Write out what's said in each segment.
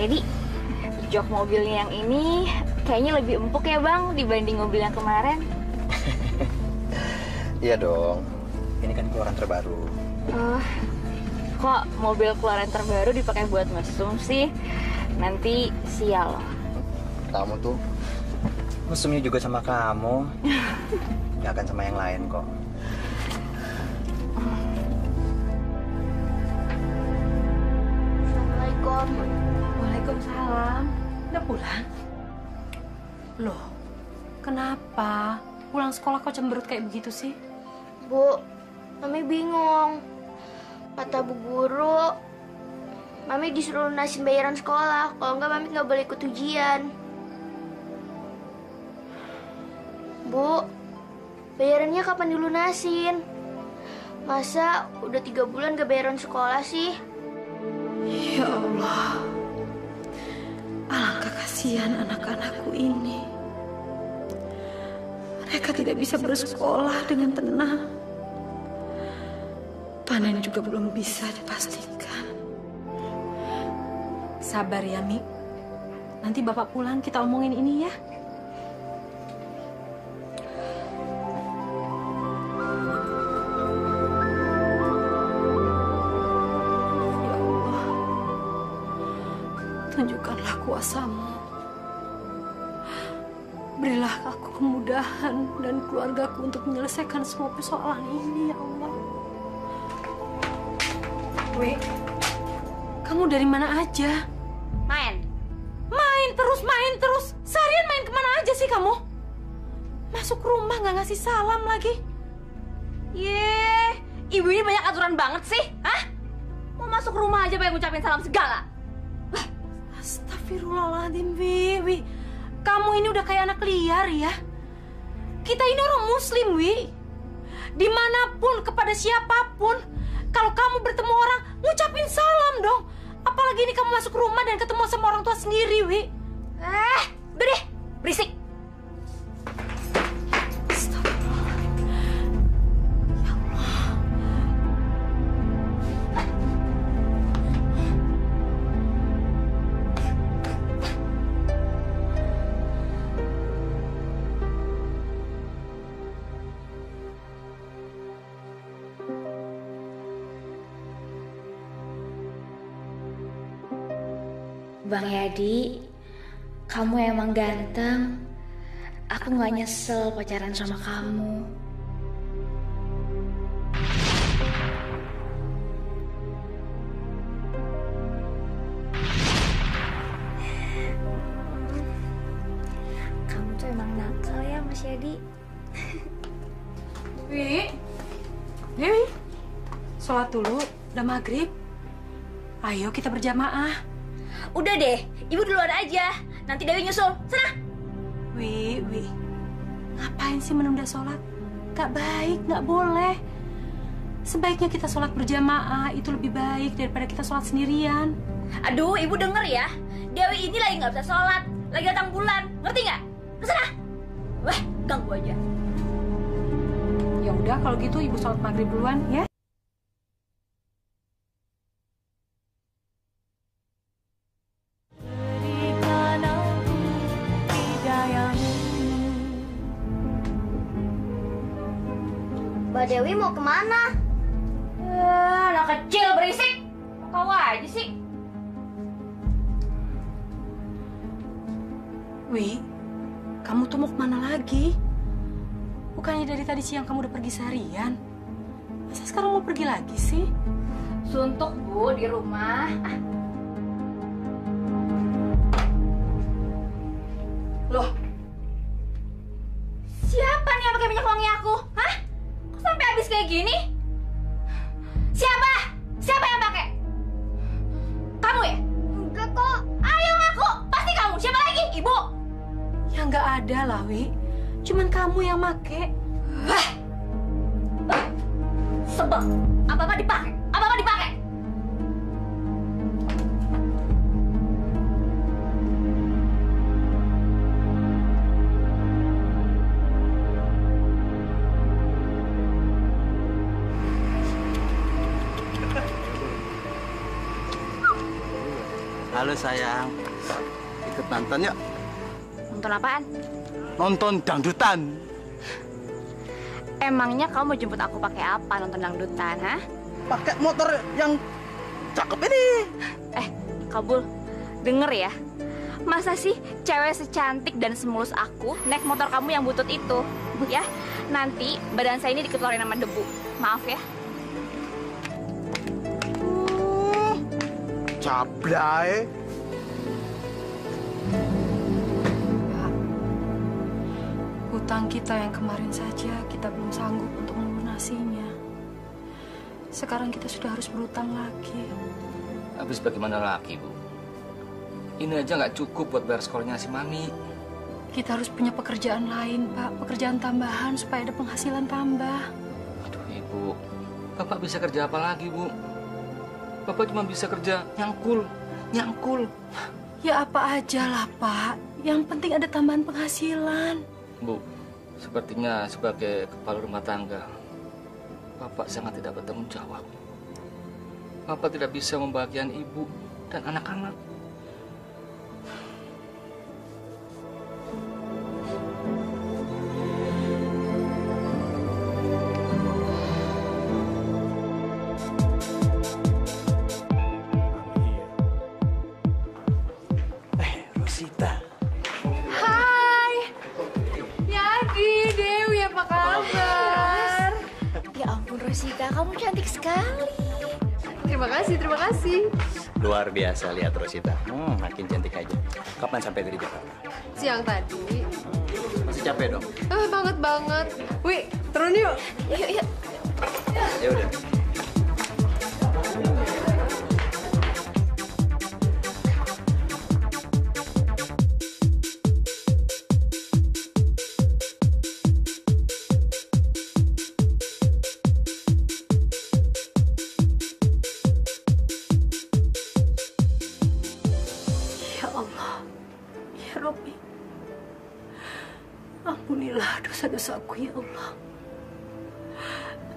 Jadi, jok mobilnya yang ini kayaknya lebih empuk ya Bang dibanding mobil yang kemarin. Iya dong, ini kan keluaran terbaru. Kok mobil keluaran terbaru dipakai buat mesum sih? Nanti sial loh. Kamu tuh mesumnya juga sama kamu, gak akan sama yang lain kok. Assalamualaikum. Waalaikumsalam. Udah pulang? Loh, kenapa? Pulang sekolah kok cemberut kayak begitu sih? Bu, Mami bingung. Kata Bu Guru, Mami disuruh lunasin bayaran sekolah. Kalau enggak, Mami nggak boleh ikut ujian. Bu, bayarannya kapan dilunasin? Masa udah 3 bulan gak bayaran sekolah sih? Ya Allah, alangkah kasihan anak-anakku ini. Mereka tidak bisa bersekolah dengan tenang. Panen juga belum bisa dipastikan. Sabar ya, Mi. Nanti Bapak pulang kita omongin ini ya. Ya Allah, tunjukkanlah kuasa-Mu. Berilah aku kemudahan dan keluargaku untuk menyelesaikan semua persoalan ini, ya Allah. Wei, kamu dari mana aja? Main. Main terus. Seharian main kemana aja sih kamu? Masuk rumah nggak ngasih salam lagi. Yeh, ibu ini banyak aturan banget sih. Hah? Mau masuk rumah aja pengen ngucapin salam segala. Astagfirullahaladzim, Wi. Kamu ini udah kayak anak liar ya. Kita ini orang muslim, Wi. Dimanapun, kepada siapapun, kalau kamu bertemu orang, ngucapin salam dong. Apalagi ini kamu masuk rumah dan ketemu sama orang tua sendiri, Wi. Udah deh, berisik. Astagfirullahaladzim. Ya Allah. Bang Yadi, kamu emang ganteng. Aku gak nyesel pacaran sama kamu. Kamu tuh emang nakal ya, Mas Yadi. Wi, Dewi, sholat dulu, udah maghrib. Ayo kita berjamaah. Udah deh, ibu duluan aja. Nanti Dewi nyusul. Sana. Wi, ngapain sih menunda sholat? Gak baik, gak boleh. Sebaiknya kita sholat berjamaah, itu lebih baik daripada kita sholat sendirian. Aduh, ibu denger ya. Dewi ini lagi nggak bisa sholat, lagi datang bulan. Ngerti nggak? Kesana. Wah, ganggu aja. Ya udah, kalau gitu ibu sholat maghrib duluan ya. Mbak Dewi mau kemana? Anak kecil berisik. Kau aja sih. Wi, kamu tuh mau kemana lagi? Bukannya dari tadi siang kamu udah pergi seharian? Masa sekarang mau pergi lagi sih? Suntuk, Bu, di rumah. Loh, siapa nih yang pakai minyak wangi aku? Hah? Kok sampai habis kayak gini? Siapa? Siapa yang pakai? Kamu ya? Enggak kok. Ayo ngaku, pasti kamu. Siapa lagi? Ibu? Ya nggak ada lah, Wi. Cuman kamu yang make. Wah, sebel. Apa-apa dipakai? Apa-apa dipakai? Halo sayang, ikut nonton yuk. Nonton apaan? Nonton dangdutan. Emangnya kamu mau jemput aku pakai apa nonton dangdutan, ha? Pakai motor yang cakep ini. Kabul, denger ya. Masa sih cewek secantik dan semulus aku naik motor kamu yang butut itu? Ya, nanti badan saya ini diketorin sama debu. Maaf ya. Cablay. Hutang kita yang kemarin saja kita belum sanggup untuk melunasinya. Sekarang kita sudah harus berhutang lagi. Habis bagaimana lagi, Bu? Ini aja nggak cukup buat bayar sekolahnya si Mami. Kita harus punya pekerjaan lain, Pak. Pekerjaan tambahan supaya ada penghasilan tambah. Aduh, Ibu. Bapak bisa kerja apa lagi, Bu? Bapak cuma bisa kerja nyangkul. Ya apa aja lah, Pak. Yang penting ada tambahan penghasilan. Bu, sepertinya sebagai kepala rumah tangga, Bapak sangat tidak bertanggung jawab. Bapak tidak bisa membahagiakan Ibu dan anak-anak. Rosita. Hai. Yadi, Dewi, apa kabar? Ya ampun Rosita, kamu cantik sekali. Terima kasih. Luar biasa lihat Rosita. Makin cantik aja. Kapan sampai dari Jakarta? Siang tadi. Masih capek dong? Banget. Wih, turun yuk. Yuk. Ya udah. Ya Allah, ya Rabbi, ampunilah dosa-dosaku ya Allah.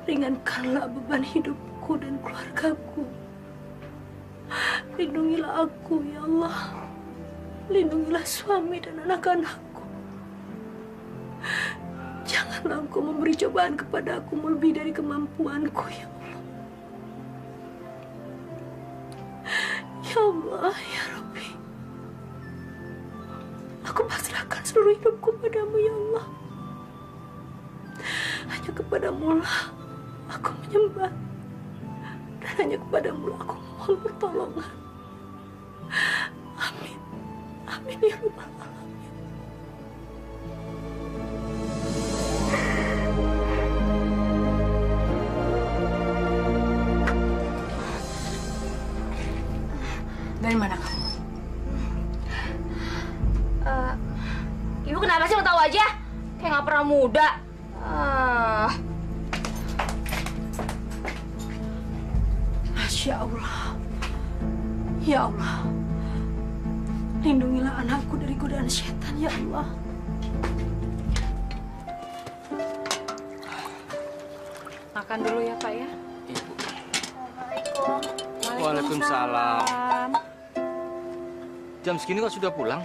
Ringankanlah beban hidupku dan keluargaku. Lindungilah aku ya Allah. Lindungilah suami dan anak-anakku. Janganlah Engkau memberi cobaan kepada aku melebihi dari kemampuanku ya Allah. Ya Allah, ya Rabbi. Aku pasrahkan seluruh hidupku padamu ya Allah. Hanya kepadamu lah aku menyembah. Dan hanya kepadamu lah aku mohon pertolongan. Amin. Amin ya Rabbal Alamin. Dari mana kamu? Ibu kenapa sih mau tahu aja? Kayak nggak pernah muda. Masya Allah. Ya Allah. Lindungilah anakku dari godaan setan ya Allah. Makan dulu ya Pak ya. Ibu. Assalamualaikum. Waalaikumsalam. Jam segini kok sudah pulang?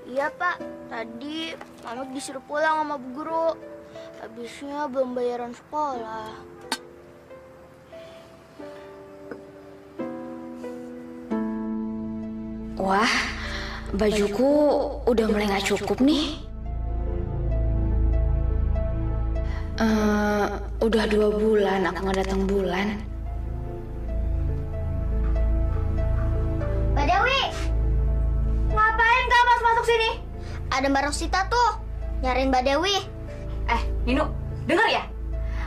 Iya Pak, tadi Mami disuruh pulang sama Bu Guru. Habisnya belum bayaran sekolah. Wah, bajuku udah mulai nggak cukup nih. Udah 2 bulan aku nggak datang bulan. Mbak Dewi, ngapain kamu masuk sini? Ada Mbak Rosita tuh, nyariin Mbak Dewi. Nino, denger ya.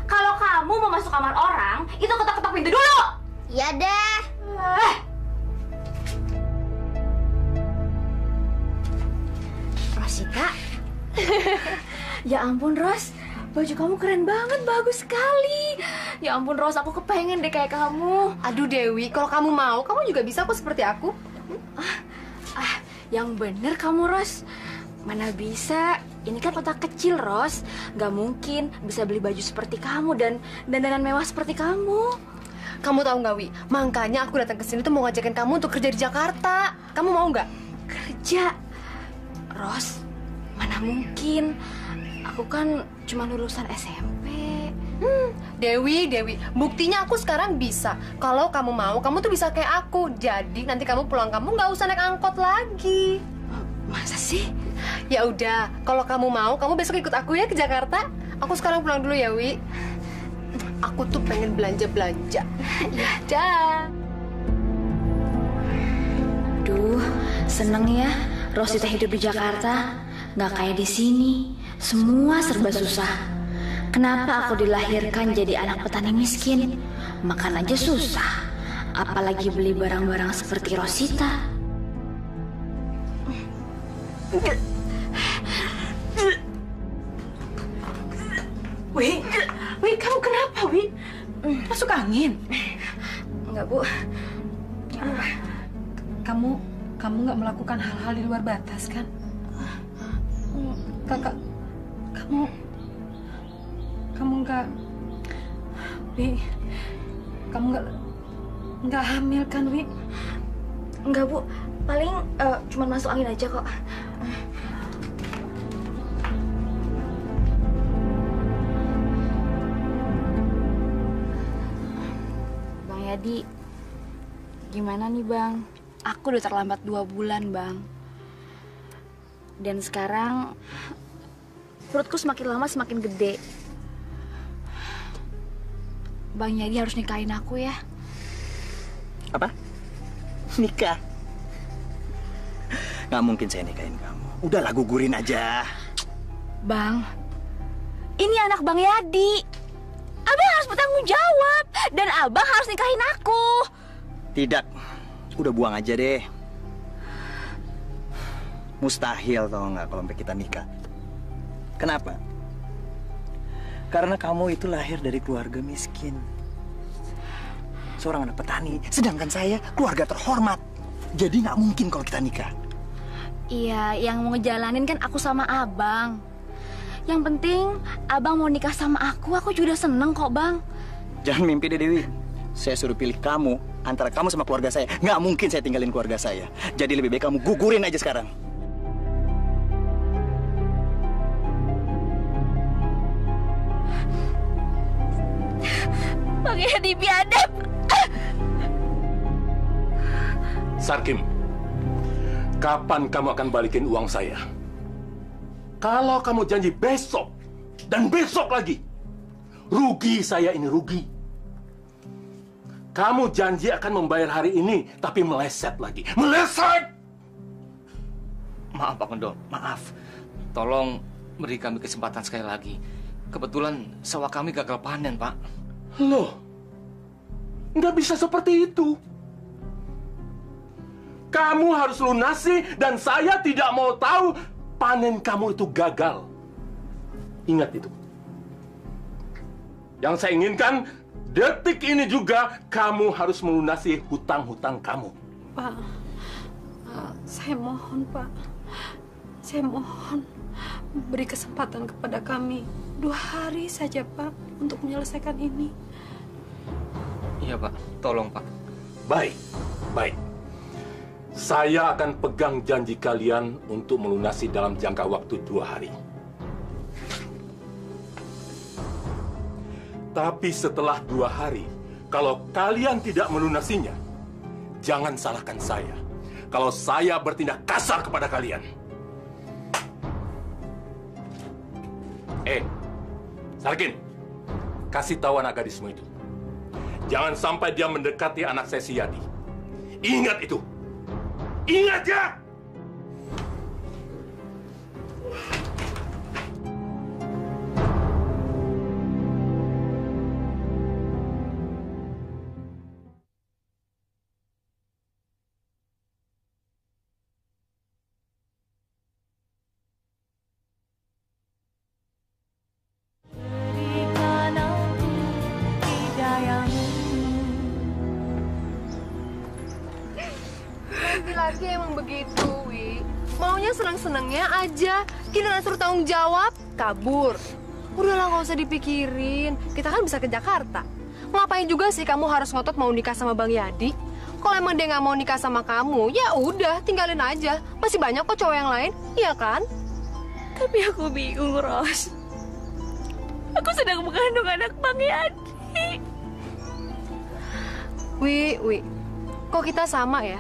Kalau kamu mau masuk kamar orang, itu ketok-ketok pintu dulu. Iya deh. Rosita. Ya ampun, Ros. Baju kamu keren banget, bagus sekali. Ya ampun, Ros, aku kepengen deh kayak kamu. Aduh Dewi, kalau kamu mau, kamu juga bisa kok seperti aku. Yang bener kamu, Ros. Mana bisa, ini kan kota kecil, Ros. Gak mungkin bisa beli baju seperti kamu dan dandanan mewah seperti kamu. Kamu tahu nggak, Wi? Makanya aku datang ke sini tuh mau ngajakin kamu untuk kerja di Jakarta. Kamu mau nggak? Kerja? Ros, mana mungkin. Aku kan cuma lulusan SMP. Dewi, buktinya aku sekarang bisa. Kalau kamu mau, kamu tuh bisa kayak aku. Jadi nanti kamu pulang kamu nggak usah naik angkot lagi. Masa sih? Ya udah, kalau kamu mau, kamu besok ikut aku ya ke Jakarta. Aku sekarang pulang dulu ya, Wi. Aku tuh pengen belanja-belanja. Ya, dah. Duh, seneng ya Rosita hidup di Jakarta. Nggak kayak di sini. Semua serba susah. Kenapa aku dilahirkan jadi anak petani miskin? Makan aja susah. Apalagi beli barang-barang seperti Rosita. Wi, kamu kenapa, Wi? Masuk angin? Enggak, Bu. Kamu nggak melakukan hal-hal di luar batas, kan? Kakak, kamu nggak, Wi, kamu nggak hamil kan, Wi? Enggak, Bu. Paling cuma masuk angin aja kok. Bang Yadi, gimana nih, Bang? Aku udah terlambat 2 bulan, Bang. Dan sekarang perutku semakin lama semakin gede. Bang Yadi harus nikahin aku ya. Apa? Nikah? Nggak mungkin saya nikahin kamu. Udahlah, gugurin aja. Bang, ini anak Bang Yadi. Abang harus bertanggung jawab. Dan Abang harus nikahin aku. Tidak. Udah buang aja deh. Mustahil tau nggak kalau sampai kita nikah. Kenapa? Karena kamu itu lahir dari keluarga miskin. Seorang anak petani. Sedangkan saya keluarga terhormat. Jadi nggak mungkin kalau kita nikah. Iya, yang mau ngejalanin kan aku sama Abang. Yang penting Abang mau nikah sama aku juga udah seneng kok, Bang. Jangan mimpi deh, Dewi. Saya suruh pilih kamu antara kamu sama keluarga saya. Nggak mungkin saya tinggalin keluarga saya. Jadi lebih baik kamu gugurin aja sekarang. Bang Yadi biadab. Sarkim, kapan kamu akan balikin uang saya? Kalau kamu janji besok dan besok lagi, rugi saya ini rugi. Kamu janji akan membayar hari ini, tapi meleset lagi. Meleset! Maaf, Pak Mendo, maaf. Tolong beri kami kesempatan sekali lagi. Kebetulan sawah kami gagal panen, Pak. Loh, nggak bisa seperti itu. Kamu harus lunasi dan saya tidak mau tahu panen kamu itu gagal. Ingat itu. Yang saya inginkan, detik ini juga kamu harus melunasi hutang-hutang kamu. Pak, saya mohon, Pak. Saya mohon beri kesempatan kepada kami 2 hari saja, Pak, untuk menyelesaikan ini. Iya, Pak. Tolong, Pak. Baik, baik. Saya akan pegang janji kalian untuk melunasi dalam jangka waktu 2 hari. Tapi setelah 2 hari, kalau kalian tidak melunasinya, jangan salahkan saya. Kalau saya bertindak kasar kepada kalian. Sarkin, kasih tahu anak gadismu itu. Jangan sampai dia mendekati anak saya si Yadi. Ingat itu. Ingat ya! Laki-laki emang begitu, Wi. Maunya senang-senangnya aja. Giliran suruh tanggung jawab, kabur. Udahlah, nggak usah dipikirin. Kita kan bisa ke Jakarta. Ngapain juga sih kamu harus ngotot mau nikah sama Bang Yadi? Kalau emang dia nggak mau nikah sama kamu, ya udah tinggalin aja. Masih banyak kok cowok yang lain, iya kan? Tapi aku bingung, Ros. Aku sedang mengandung anak Bang Yadi. Wi, kok kita sama ya?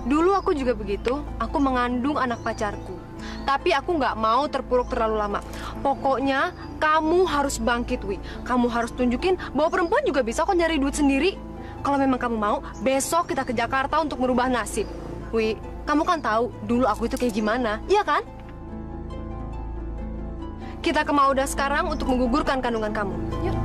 Dulu aku juga begitu, aku mengandung anak pacarku. Tapi aku nggak mau terpuruk terlalu lama. Pokoknya kamu harus bangkit, Wi. Kamu harus tunjukin bahwa perempuan juga bisa kok nyari duit sendiri. Kalau memang kamu mau, besok kita ke Jakarta untuk merubah nasib. Wi, kamu kan tahu dulu aku itu kayak gimana, iya kan? Kita ke Mauda sekarang untuk menggugurkan kandungan kamu. Yuk.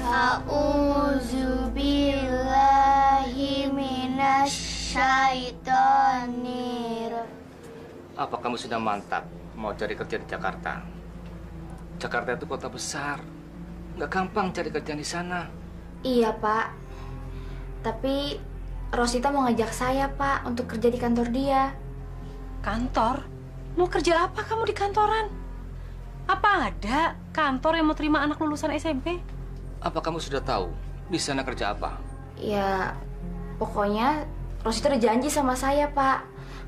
A'udzubillahi minasyaitonir. Apa kamu sudah mantap mau cari kerja di Jakarta? Jakarta itu kota besar. Nggak gampang cari kerjaan di sana. Iya, Pak. Tapi Rosita mau ngajak saya, Pak, untuk kerja di kantor dia. Kantor? Mau kerja apa kamu di kantoran? Apa ada kantor yang mau terima anak lulusan SMP? Apa kamu sudah tahu di sana kerja apa? Ya, pokoknya Rosita udah janji sama saya, Pak.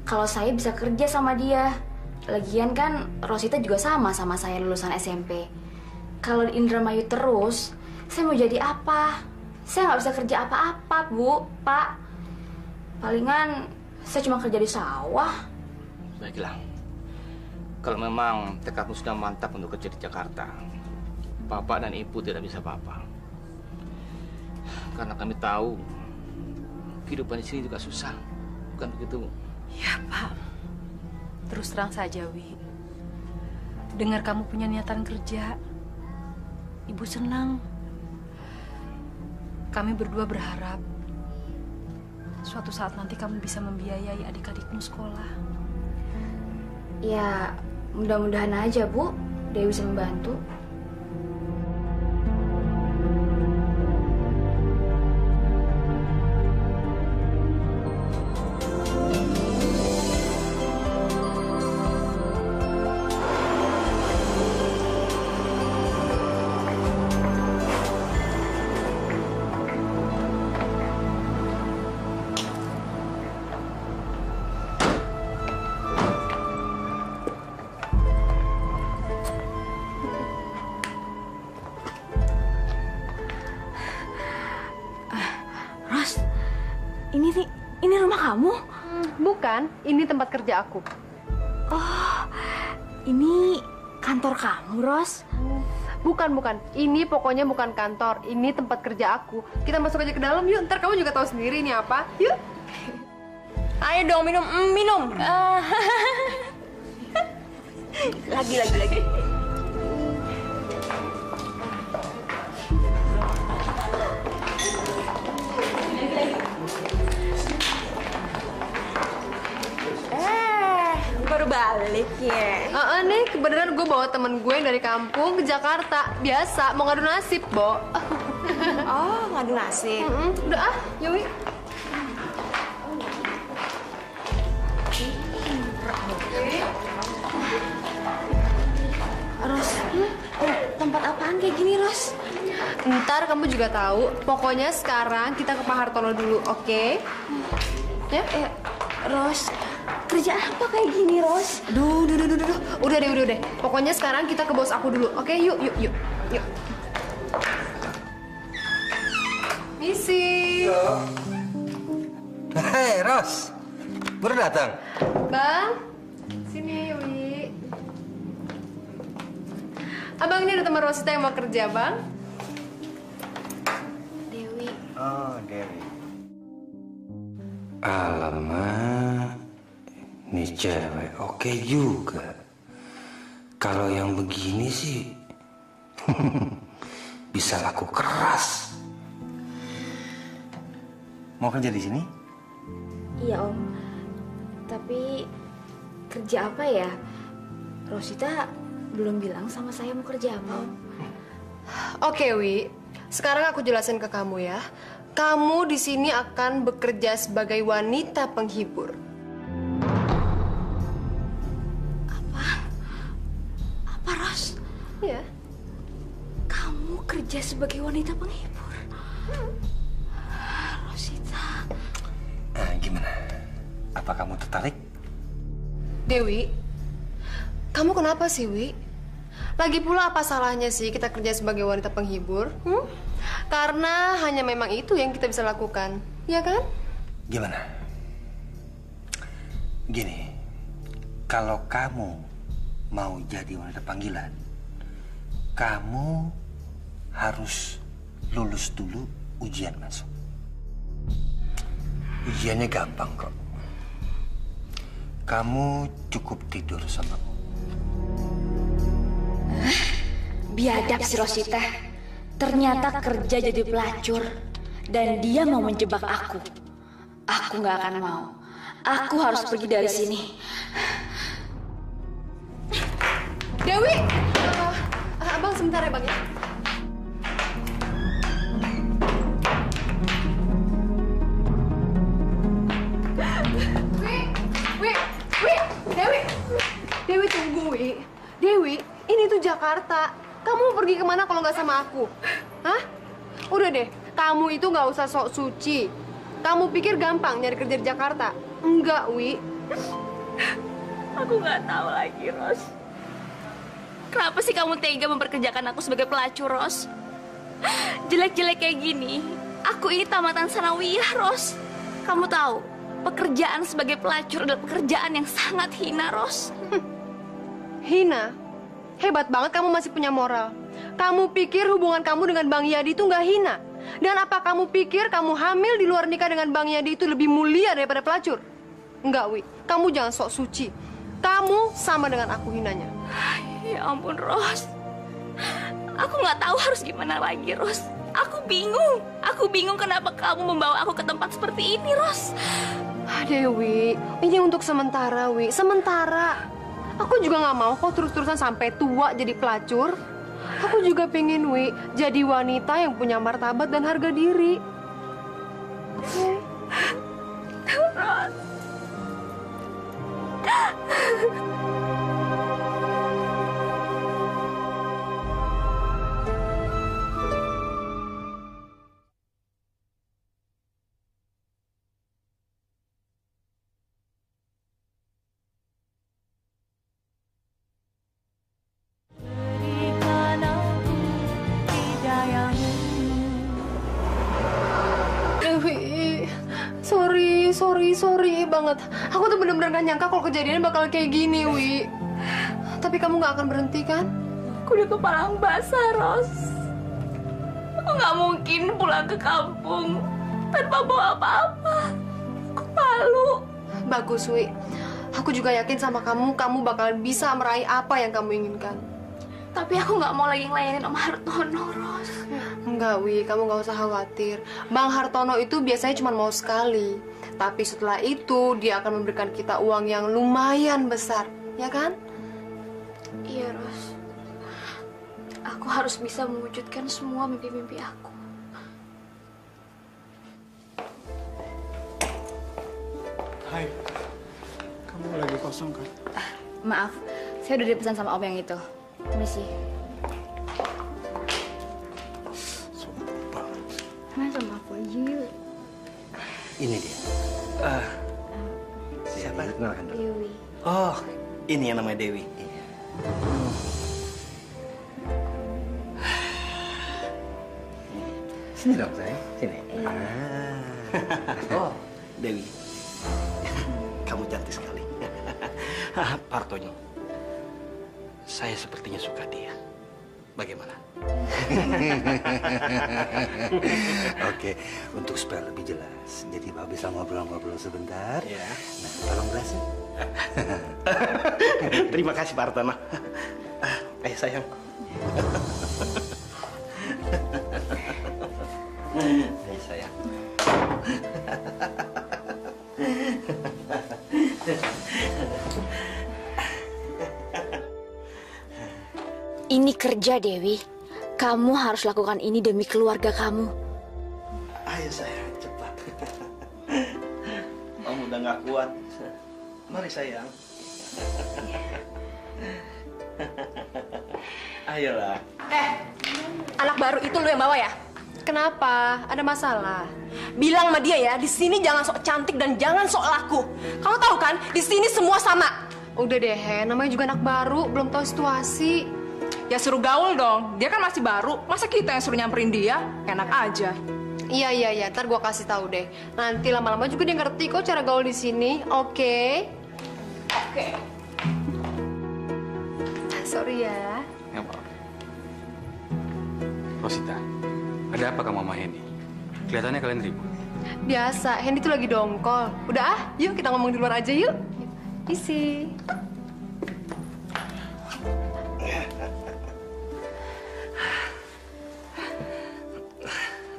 Kalau saya bisa kerja sama dia. Lagian kan Rosita juga sama saya lulusan SMP. Kalau di Indramayu terus, saya mau jadi apa? Saya nggak bisa kerja apa-apa, Bu, Pak. Palingan saya cuma kerja di sawah. Baiklah. Kalau memang tekadmu sudah mantap untuk kerja di Jakarta, Bapak dan Ibu tidak bisa apa-apa. Karena kami tahu kehidupan di sini juga susah, bukan begitu? Ya, Pak. Terus terang saja, Wi. Dengar kamu punya niatan kerja, Ibu senang. Kami berdua berharap suatu saat nanti kamu bisa membiayai adik-adikmu sekolah. Ya, mudah-mudahan aja, Bu. Dewi bisa membantu. Ini rumah kamu? Bukan, ini tempat kerja aku. Oh, ini kantor kamu, Ros? Bukan. Ini pokoknya bukan kantor. Ini tempat kerja aku. Kita masuk aja ke dalam yuk. Ntar kamu juga tahu sendiri ini apa. Yuk. Ayo dong minum, minum. Lagi. Baru balik ya. Nih kebenaran gue bawa temen gue yang dari kampung ke Jakarta. Biasa mau ngadu nasib, Bo. Oh, ngadu nasib. Udah Yui. Ros, tempat apaan kayak gini, Ros? Ntar kamu juga tahu. Pokoknya sekarang kita ke Pak Hartono dulu, oke? Ya? Ros, kerja apa kayak gini, Ros? Duh. Udah deh. Pokoknya sekarang kita ke bos aku dulu, oke? Yuk. Misi. Hei, Ros. Baru datang. Bang, sini, Wi. Abang ini ada teman Rosita yang mau kerja, Bang. Dewi. Oh, Dewi. Alamak, ini cewek oke juga. Kalau yang begini sih bisa laku keras. Mau kerja di sini? Iya, Om. Tapi kerja apa ya? Rosita belum bilang sama saya mau kerja apa, Om. Oke, Wi. Sekarang aku jelasin ke kamu ya. Kamu di sini akan bekerja sebagai wanita penghibur. Apa, Ros? Iya. Kamu kerja sebagai wanita penghibur. Rosita. Gimana? Apa kamu tertarik? Dewi, kamu kenapa sih, Wi? Lagi pula apa salahnya sih kita kerja sebagai wanita penghibur? Karena hanya memang itu yang kita bisa lakukan, ya kan? Gimana? Gini, kalau kamu mau jadi wanita panggilan, kamu harus lulus dulu ujian masuk. Ujiannya gampang kok. Kamu cukup tidur sama aku. Biadab si Rosita. Ternyata kerja jadi pelacur. Dan dia mau menjebak aku. Aku gak akan mau. Aku harus pergi dari sini. Dewi! Abang sebentar ya, Bang ya. Dewi tunggu, Wi. Dewi, ini tuh Jakarta. Kamu mau pergi kemana kalau nggak sama aku? Hah? Udah deh, kamu itu nggak usah sok suci. Kamu pikir gampang nyari kerja di Jakarta? Enggak, Wi. Aku nggak tahu lagi, Ros. Kenapa sih kamu tega memperkerjakan aku sebagai pelacur, Ros? Jelek-jelek kayak gini, aku ini tamatan sanawiyah, Ros. Kamu tahu, pekerjaan sebagai pelacur adalah pekerjaan yang sangat hina, Ros. Hina? Hebat banget kamu masih punya moral. Kamu pikir hubungan kamu dengan Bang Yadi itu nggak hina? Dan apa kamu pikir kamu hamil di luar nikah dengan Bang Yadi itu lebih mulia daripada pelacur? Enggak, Wi. Kamu jangan sok suci. Kamu sama dengan aku hinanya. Ya ampun, Ros. Aku nggak tahu harus gimana lagi, Ros. Aku bingung. Aku bingung kenapa kamu membawa aku ke tempat seperti ini, Ros. Dewi, ini untuk sementara, Wi. Sementara. Aku juga nggak mau kok terus-terusan sampai tua jadi pelacur. Aku juga pengen, Wi, jadi wanita yang punya martabat dan harga diri. Ros. Sorry banget. Aku tuh bener-bener gak nyangka kalau kejadiannya bakal kayak gini, Wi. Tapi kamu gak akan berhenti, kan? Aku udah kepalang basah, Ros. Aku gak mungkin pulang ke kampung tanpa bawa apa-apa. Aku malu. Bagus, Wi. Aku juga yakin sama kamu bakal bisa meraih apa yang kamu inginkan. Tapi aku gak mau lagi ngelayanin Om Hartono, Ros. Enggak, Wi. Kamu gak usah khawatir. Bang Hartono itu biasanya cuma mau sekali. Tapi setelah itu, dia akan memberikan kita uang yang lumayan besar. Ya kan? Iya, Ros. Aku harus bisa mewujudkan semua mimpi-mimpi aku. Hai, kamu lagi kosong kan? Maaf, saya udah dipesan sama Om yang itu. Permisi. Sumpah. Masa maaf aja. Ini dia. Siapa? Kenalkan dulu. Dewi. Oh, ini yang namanya Dewi. Sini dong, sayang. Sini. Oh, Dewi. Kamu cantik sekali. Partonya. Saya sepertinya suka dia. Bagaimana? Oke, untuk supaya lebih jelas, jadi Mbak bisa ngobrol-ngobrol sebentar. Ya. Nah, tolong gelasnya. Terima kasih, Pak Hartono. Ayo, sayang. Ayo, sayang. Ini kerja, Dewi. Kamu harus lakukan ini demi keluarga kamu. Ayo, sayang, cepat. Om udah nggak kuat. Mari, sayang. Ayolah. Anak baru itu lu yang bawa ya? Kenapa? Ada masalah? Bilang sama dia ya, di sini jangan sok cantik dan jangan sok laku. Kamu tahu kan, di sini semua sama. Udah deh, Hen. Namanya juga anak baru, belum tahu situasi. Ya suruh gaul dong. Dia kan masih baru. Masa kita yang suruh nyamperin dia? Enak aja. Iya. Ntar gue kasih tahu deh. Nanti lama-lama juga dia ngerti kok cara gaul di sini. Oke? Oke. Sorry ya. Ya, Pak. Rosita, ada apa kamu sama Hendy? Kelihatannya kalian ribut. Biasa, Hendy tuh lagi dongkol. Udah ah, yuk kita ngomong di luar aja yuk. Isi.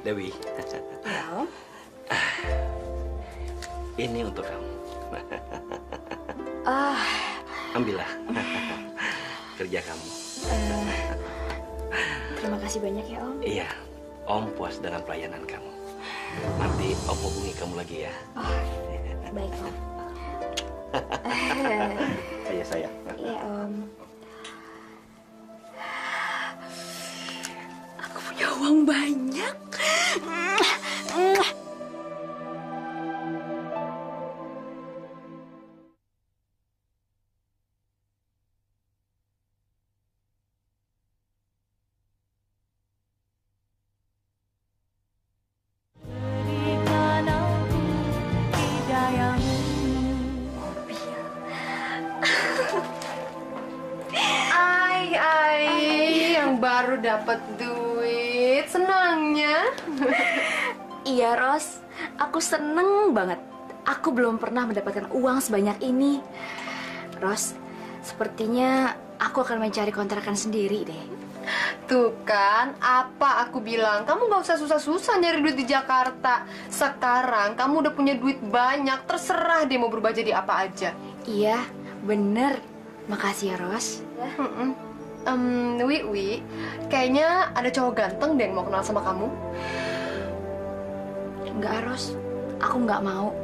Dewi. Ini untuk kamu. Ambillah. Kerja kamu. Terima kasih banyak ya, Om. Iya, Om puas dengan pelayanan kamu. Nanti Om hubungi kamu lagi ya. Baik, Om. Iya, sayang. Iya, Om. Aku punya uang banyak. Yang baru dapat duit, senangnya. Iya, Ros. Aku seneng banget. Aku belum pernah mendapatkan uang sebanyak ini. Ros, sepertinya aku akan mencari kontrakan sendiri deh. Tuh kan, apa aku bilang, kamu gak usah susah-susah nyari duit di Jakarta. Sekarang kamu udah punya duit banyak, terserah deh mau berubah jadi apa aja. Iya, bener. Makasih ya, Ros. Wi, kayaknya ada cowok ganteng deh yang mau kenal sama kamu. Enggak, Ros. Aku nggak mau.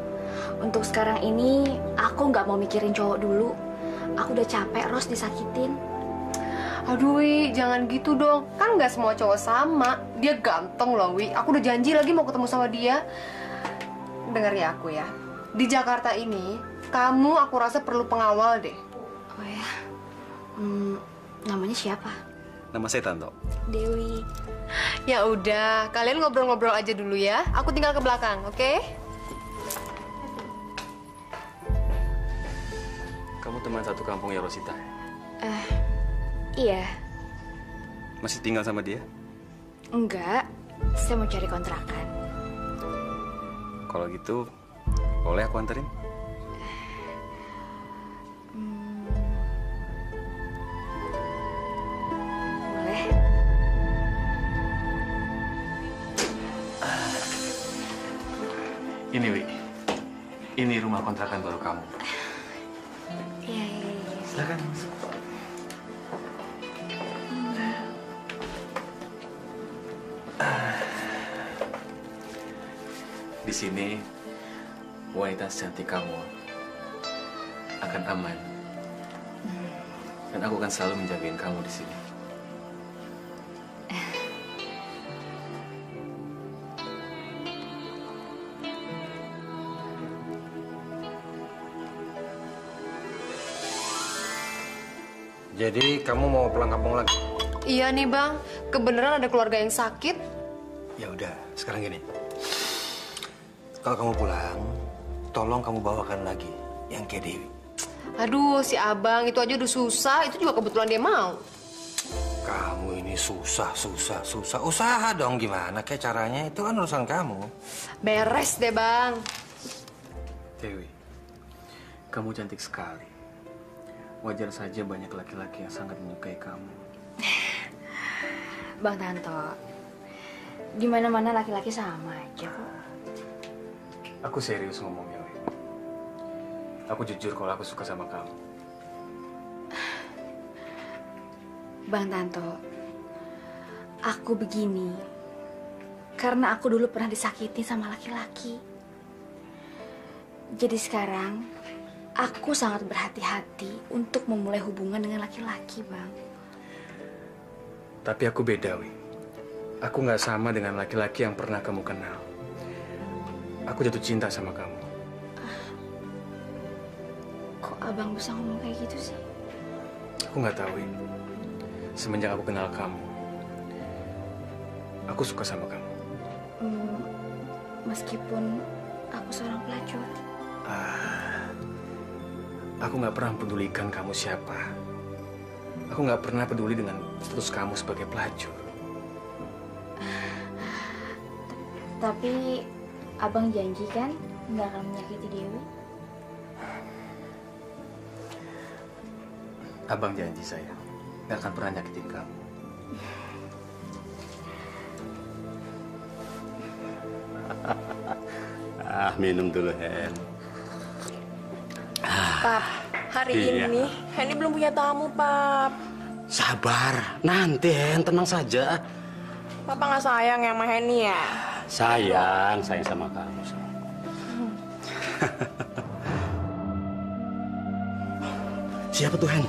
Untuk sekarang ini, aku nggak mau mikirin cowok dulu. Aku udah capek, Ros, disakitin. Aduh, Wi, jangan gitu dong. Kan nggak semua cowok sama. Dia ganteng loh, Wi. Aku udah janji lagi mau ketemu sama dia. Dengar ya aku ya. Di Jakarta ini, kamu aku rasa perlu pengawal deh. Oh ya? Namanya siapa? Nama saya Tanto. Dewi. Ya udah, kalian ngobrol-ngobrol aja dulu ya. Aku tinggal ke belakang, oke? Kamu teman satu kampung ya, Rosita? Iya. Masih tinggal sama dia? Enggak. Saya mau cari kontrakan. Kalau gitu, boleh aku anterin? Boleh. Ini, Wi. Ini rumah kontrakan baru kamu. Iya. Silakan. Di sini, wanita secantik kamu akan aman. Dan aku akan selalu menjagain kamu di sini. Jadi kamu mau pulang kampung lagi? Iya nih bang, kebenaran ada keluarga yang sakit. Ya udah, sekarang gini. Kalau kamu pulang, tolong kamu bawakan lagi yang kayak Dewi. Aduh, si abang itu aja udah susah, itu juga kebetulan dia mau. Kamu ini susah. Usaha dong gimana kayak caranya, itu kan urusan kamu. Beres deh bang. Dewi, kamu cantik sekali. Wajar saja banyak laki-laki yang sangat menyukai kamu. Bang Tanto, di mana-mana laki-laki sama aja kok. Aku serius ngomongnya, Wi. Aku jujur kalau aku suka sama kamu. Bang Tanto, aku begini karena aku dulu pernah disakiti sama laki-laki. Jadi sekarang aku sangat berhati-hati untuk memulai hubungan dengan laki-laki, Bang. Tapi aku beda, Wi. Aku nggak sama dengan laki-laki yang pernah kamu kenal. Aku jatuh cinta sama kamu. Kok abang bisa ngomong kayak gitu sih? Aku nggak tahu, Wi. Semenjak aku kenal kamu, aku suka sama kamu. Meskipun aku seorang pelacur. Aku nggak pernah pedulikan kamu siapa. Aku nggak pernah peduli dengan status kamu sebagai pelacur. Tapi abang janji kan nggak akan menyakiti Dewi? Abang janji saya nggak akan pernah nyakitin kamu. Minum dulu, Hen. Pap, hari ini Henny belum punya tamu, Pap. Sabar, nanti, Hen. Tenang saja. Papa nggak sayang ya sama Henny ya? Sayang sama kamu. Siapa tuh, Hen?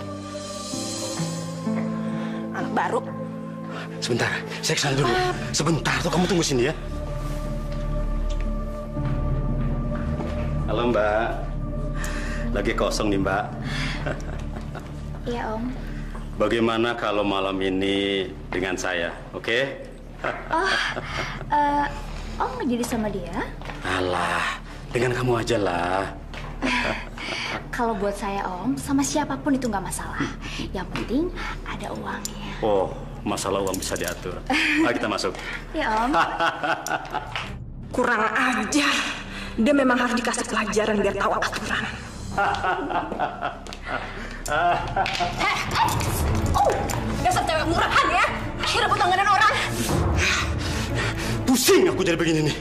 Anak baru. Sebentar, saya kesana dulu. Sebentar tuh, kamu tunggu sini ya. Halo, Mbak. Lagi kosong nih, Mbak. Iya, Om. Bagaimana kalau malam ini dengan saya, oke? Om nggak jadi sama dia? Alah, dengan kamu aja lah. Kalau buat saya, Om, sama siapapun itu nggak masalah. Yang penting ada uangnya. Oh, masalah uang bisa diatur. Ayo kita masuk. Ya, Om. Kurang ajar. Dia memang harus dikasih pelajaran biar tahu aturan. Dasar cewek murahan ya. Rebut langganan orang. Pusing aku jadi begini nih.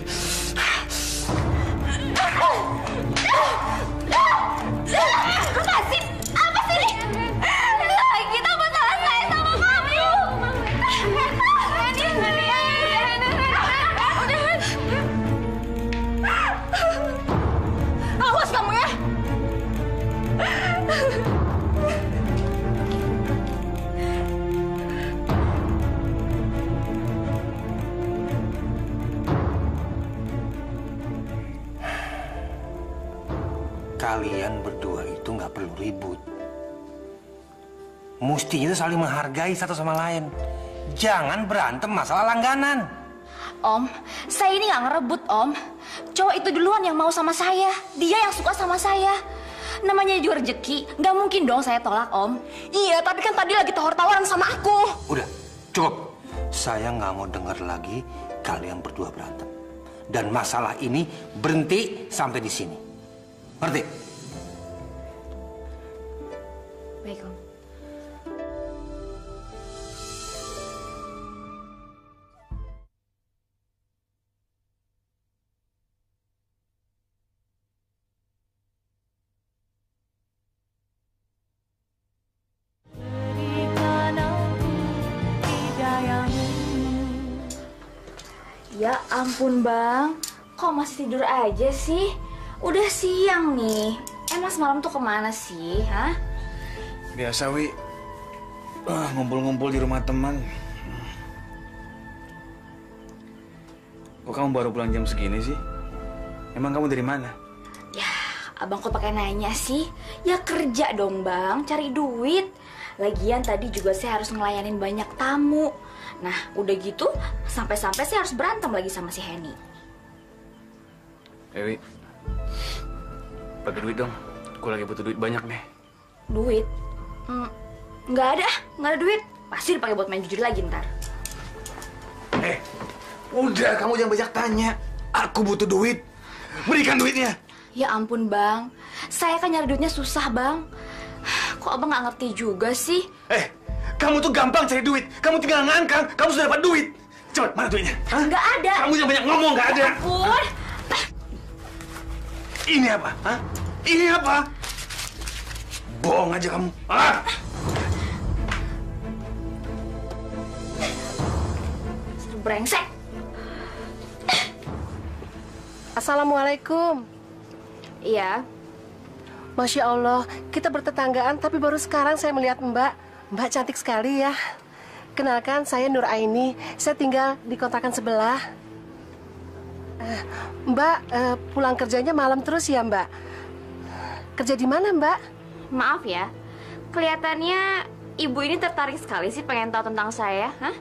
Kasih, apa sih ini? Kita masalah saya sama kamu. Awas kamu ya. Kalian berdua itu nggak perlu ribut. Mestinya saling menghargai satu sama lain. Jangan berantem masalah langganan. Om, saya ini nggak ngerebut, Om. Cowok itu duluan yang mau sama saya. Dia yang suka sama saya. Namanya juga rezeki. Nggak mungkin dong saya tolak, Om. Iya, tapi kan tadi lagi tawar-tawaran sama aku. Udah, cukup. Saya nggak mau dengar lagi kalian berdua berantem. Dan masalah ini berhenti sampai di sini. Ngerti? Baik, Om. Ya ampun, Bang. Kok masih tidur aja sih? Udah siang nih. Emang semalam tuh kemana sih, hah? Biasa, Wi. Ngumpul-ngumpul di rumah teman. Kok kamu baru pulang jam segini sih? Emang kamu dari mana? Ya, abang kok pakai nanya sih? Ya kerja dong, Bang. Cari duit. Lagian tadi juga saya harus ngelayanin banyak tamu. Nah, udah gitu, sampai-sampai saya harus berantem lagi sama si Henny. Wi, bagi duit dong. Gue lagi butuh duit banyak nih. Duit? Nggak ada duit. Pasti dipakai buat main jujur lagi ntar. Udah, kamu jangan banyak tanya. Aku butuh duit. Berikan duitnya. Ya ampun, Bang. Saya kan nyari duitnya susah, Bang. Kok abang nggak ngerti juga sih? Kamu tuh gampang cari duit. Kamu tinggal ngangkang, kamu sudah dapat duit. Cepat, mana duitnya? Nggak ada. Kamu jangan banyak ngomong, nggak ada. Ya ampun. Ini apa? Hah? Ini apa? Bohong aja kamu. Brengsek. Assalamualaikum. Iya. Masya Allah, kita bertetanggaan tapi baru sekarang saya melihat Mbak. Mbak cantik sekali ya. Kenalkan, saya Nur Aini. Saya tinggal di kontrakan sebelah. Mbak, pulang kerjanya malam terus ya, Mbak? Kerja di mana, Mbak? Maaf ya, kelihatannya ibu ini tertarik sekali sih pengen tahu tentang saya, hah?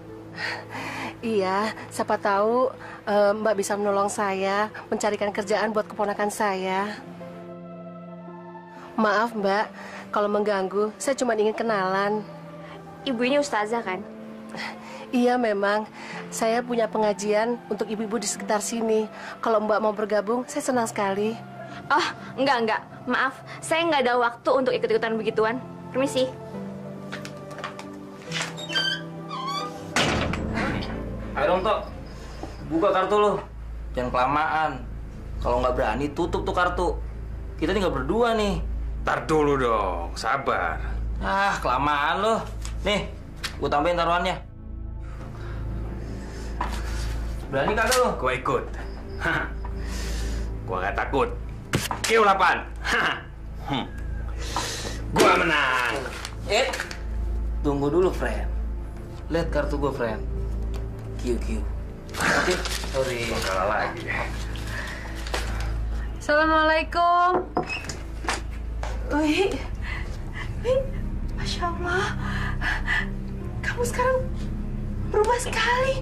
Iya, siapa tahu Mbak bisa menolong saya mencarikan kerjaan buat keponakan saya. Maaf, Mbak, kalau mengganggu, saya cuma ingin kenalan. Ibu ini ustazah kan? Iya, memang. Saya punya pengajian untuk ibu-ibu di sekitar sini. Kalau Mbak mau bergabung, saya senang sekali. Oh, enggak. Maaf, saya nggak ada waktu untuk ikut-ikutan begituan. Permisi. Ayo dong, Tok. Buka kartu lo. Jangan kelamaan. Kalau nggak berani, tutup tuh kartu. Kita tinggal berdua nih. Tar dulu dong, sabar. Ah, kelamaan lo. Nih, gue tambahin taruhannya. Berani kagak lo? Gue ikut. Gue gak takut. Q8. Gue menang. Tunggu dulu, friend. Lihat kartu gue, friend. QQ. Oke, sorry. Kalah lagi. Assalamualaikum. Wih, Masya Allah. Kamu sekarang berubah sekali.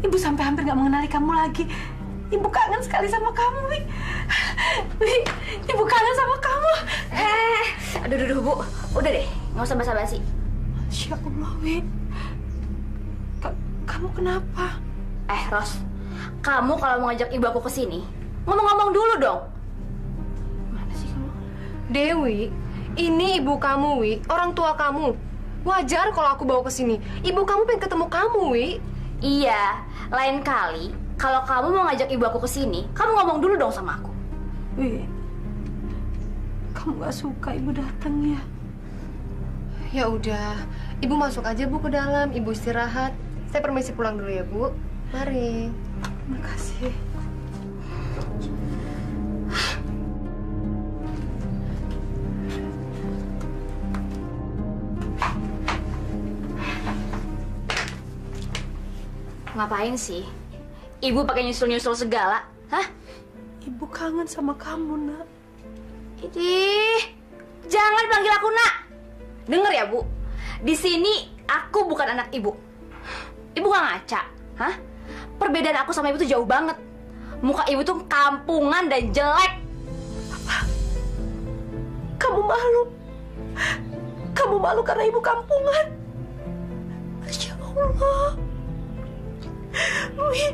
Ibu sampai hampir nggak mengenali kamu lagi. Ibu kangen sekali sama kamu, Wi. Wi, Ibu kangen sama kamu. Aduh, Bu. Udah deh, nggak usah basa-basi. Masya Allah, Wi. Kamu kenapa? Ros, kamu kalau mau ngajak ibu aku ke sini, ngomong-ngomong dulu dong. Mana sih kamu? Dewi, ini ibu kamu, Wi. Orang tua kamu. Wajar kalau aku bawa ke sini. Ibu kamu pengen ketemu kamu, Wi. Iya, lain kali kalau kamu mau ngajak ibu aku ke sini, kamu ngomong dulu dong sama aku. Wi, kamu gak suka ibu datang ya? Ya udah, ibu masuk aja Bu ke dalam. Ibu istirahat. Saya permisi pulang dulu ya, Bu. Mari. Terima kasih. Ngapain sih? Ibu pakai nyusul-nyusul segala, hah? Ibu kangen sama kamu, Nak. Idih, jangan panggil aku Nak. Dengar ya, Bu. Di sini aku bukan anak ibu. Ibu gak ngaca, hah? Perbedaan aku sama ibu tuh jauh banget. Muka ibu tuh kampungan dan jelek. Apa? Kamu malu? Kamu malu karena ibu kampungan? Masya Allah. Wi,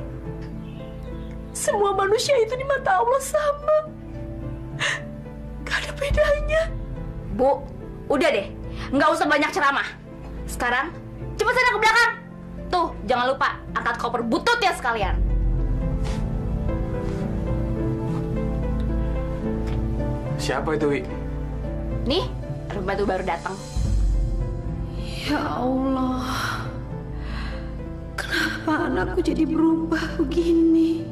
semua manusia itu di mata Allah sama. Gak ada bedanya. Bu, udah deh. Nggak usah banyak ceramah. Sekarang, cepat sana ke belakang. Tuh, jangan lupa angkat koper butut ya sekalian. Siapa itu, Wi? Nih, ada pembantu baru datang. Ya Allah, kenapa anakku jadi berubah begini?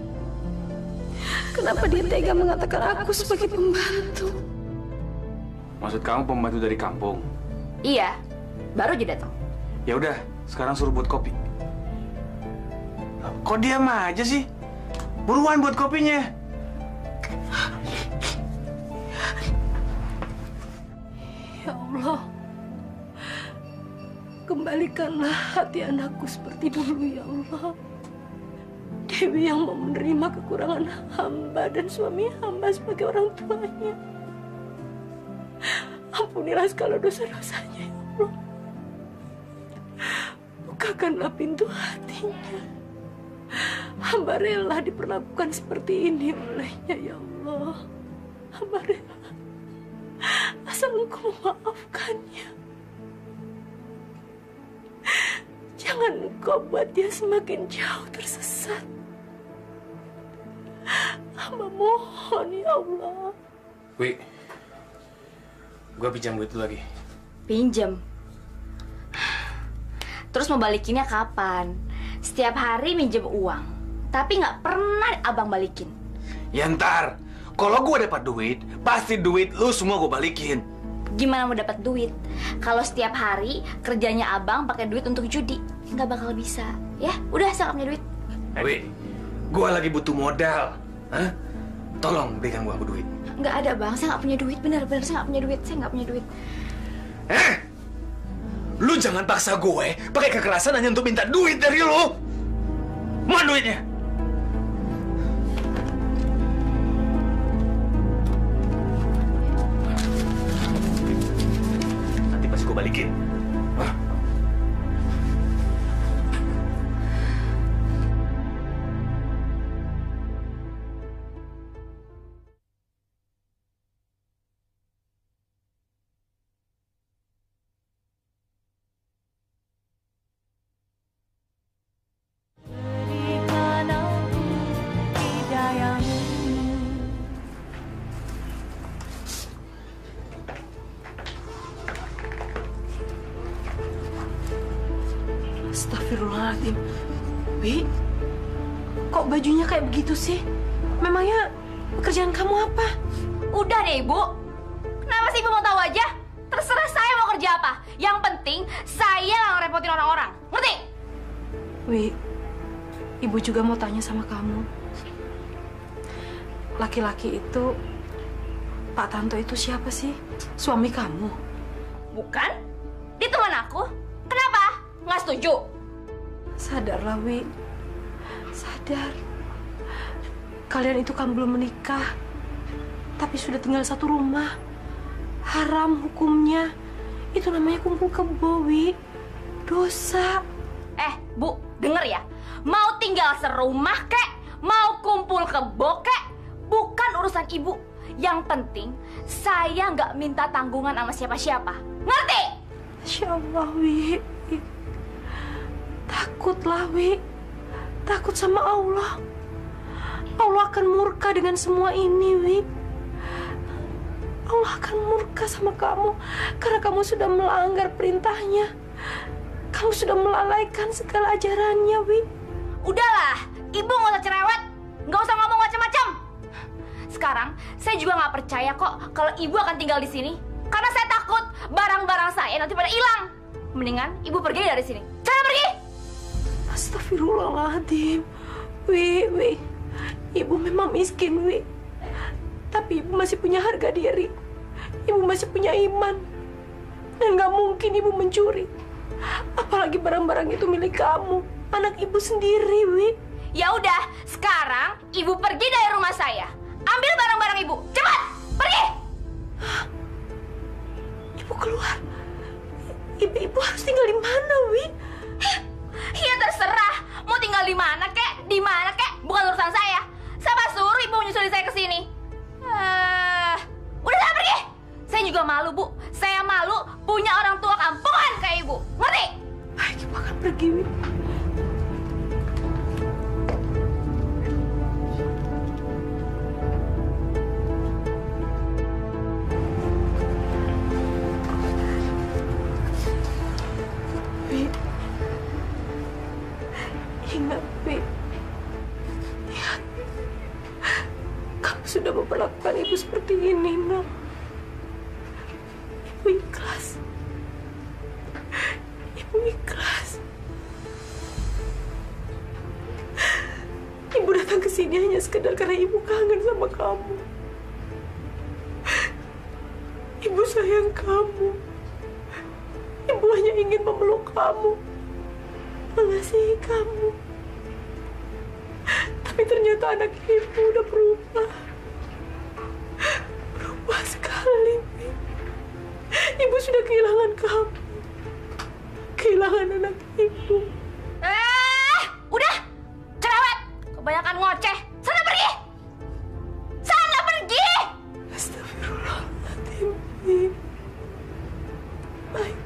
Kenapa dia tega mengatakan aku sebagai pembantu? Maksud kamu pembantu dari kampung? Iya, baru aja datang. Ya udah, sekarang suruh buat kopi. Kok diam aja sih? Buruan buat kopinya. Ya Allah, kembalikanlah hati anakku seperti dulu ya Allah. Dewi yang mau menerima kekurangan hamba dan suami hamba sebagai orang tuanya. Ampunilah segala dosa-dosanya ya Allah. Bukakanlah pintu hatinya. Hamba rela diperlakukan seperti ini olehnya ya Allah. Hamba rela. Asal Engkau memaafkannya. Jangan Engkau buat dia semakin jauh tersesat. Hamba mohon ya Allah. Wi, gue pinjam duit lu lagi. Pinjem? Terus mau balikinnya kapan? Setiap hari minjem uang, tapi nggak pernah abang balikin. Ya ntar, kalau gue dapat duit, pasti duit lu semua gue balikin. Gimana mau dapat duit? Kalau setiap hari kerjanya abang pakai duit untuk judi, nggak bakal bisa. Ya, udah saya nggak punya duit. Wi, gua lagi butuh modal. Hah? Tolong berikan gua duit. Nggak ada bang, saya nggak punya duit. Bener-bener saya nggak punya duit. Saya nggak punya duit. Lu jangan paksa gue pakai kekerasan hanya untuk minta duit dari lu. Mana duitnya? Nanti pas gue balikin. Astagfirullahaladzim. Wi, kok bajunya kayak begitu sih? Memangnya pekerjaan kamu apa? Udah deh ibu. Kenapa sih ibu mau tahu aja? Terserah saya mau kerja apa. Yang penting saya nggak ngerepotin orang-orang. Ngerti? Wi, ibu juga mau tanya sama kamu. Laki-laki itu, Pak Tanto itu siapa sih? Suami kamu? Bukan. Dia teman aku. Kenapa? Nggak setuju? Sadarlah, Wi. Sadar. Kalian itu kan belum menikah. Tapi sudah tinggal satu rumah. Haram hukumnya. Itu namanya kumpul kebo, Wi. Dosa. Bu, denger ya. Mau tinggal serumah kek, mau kumpul kebo kek, bukan urusan ibu. Yang penting, saya nggak minta tanggungan sama siapa-siapa. Ngerti? Masya Allah, Wi. Takutlah, Wi. Takut sama Allah. Allah akan murka dengan semua ini, Wi. Allah akan murka sama kamu karena kamu sudah melanggar perintahnya. Kamu sudah melalaikan segala ajarannya, Wi. Udahlah, ibu nggak usah cerewet, nggak usah ngomong macam-macam. Sekarang saya juga nggak percaya kok kalau ibu akan tinggal di sini, karena saya takut barang-barang saya nanti pada hilang. Mendingan ibu pergi dari sini. Sana pergi. Astagfirullahaladzim. Wi. Ibu memang miskin, Wi. Tapi ibu masih punya harga diri. Ibu masih punya iman. Dan nggak mungkin ibu mencuri. Apalagi barang-barang itu milik kamu. Anak ibu sendiri, Wi. Ya udah, sekarang ibu pergi dari rumah saya. Ambil barang-barang ibu. Cepat, pergi. Ibu keluar. Ibu harus tinggal di mana, Wi? Ya terserah. Mau tinggal di mana kek, bukan urusan saya. Siapa suruh ibu menyusul saya ke sini? Udah saya pergi. Saya juga malu, Bu. Saya malu punya orang tua kampungan kayak ibu. Ngerti? Baik, ibu akan pergi, Wi. Ingat, Wi. Ingat. Kamu sudah memperlakukan ibu seperti ini, Nak. Ibu ikhlas. Ibu ikhlas. Ibu datang ke sini hanya sekedar karena ibu kangen sama kamu. Ibu sayang kamu. Ibu hanya ingin memeluk kamu, mengasihi kamu. Tapi ternyata anak ibu udah berubah. Berubah sekali. Ibu sudah kehilangan kamu. Kehilangan anak ibu. Udah. Cerewet. Kebanyakan ngoceh. Sana pergi. Sana pergi. Astagfirullahaladzim. Baik.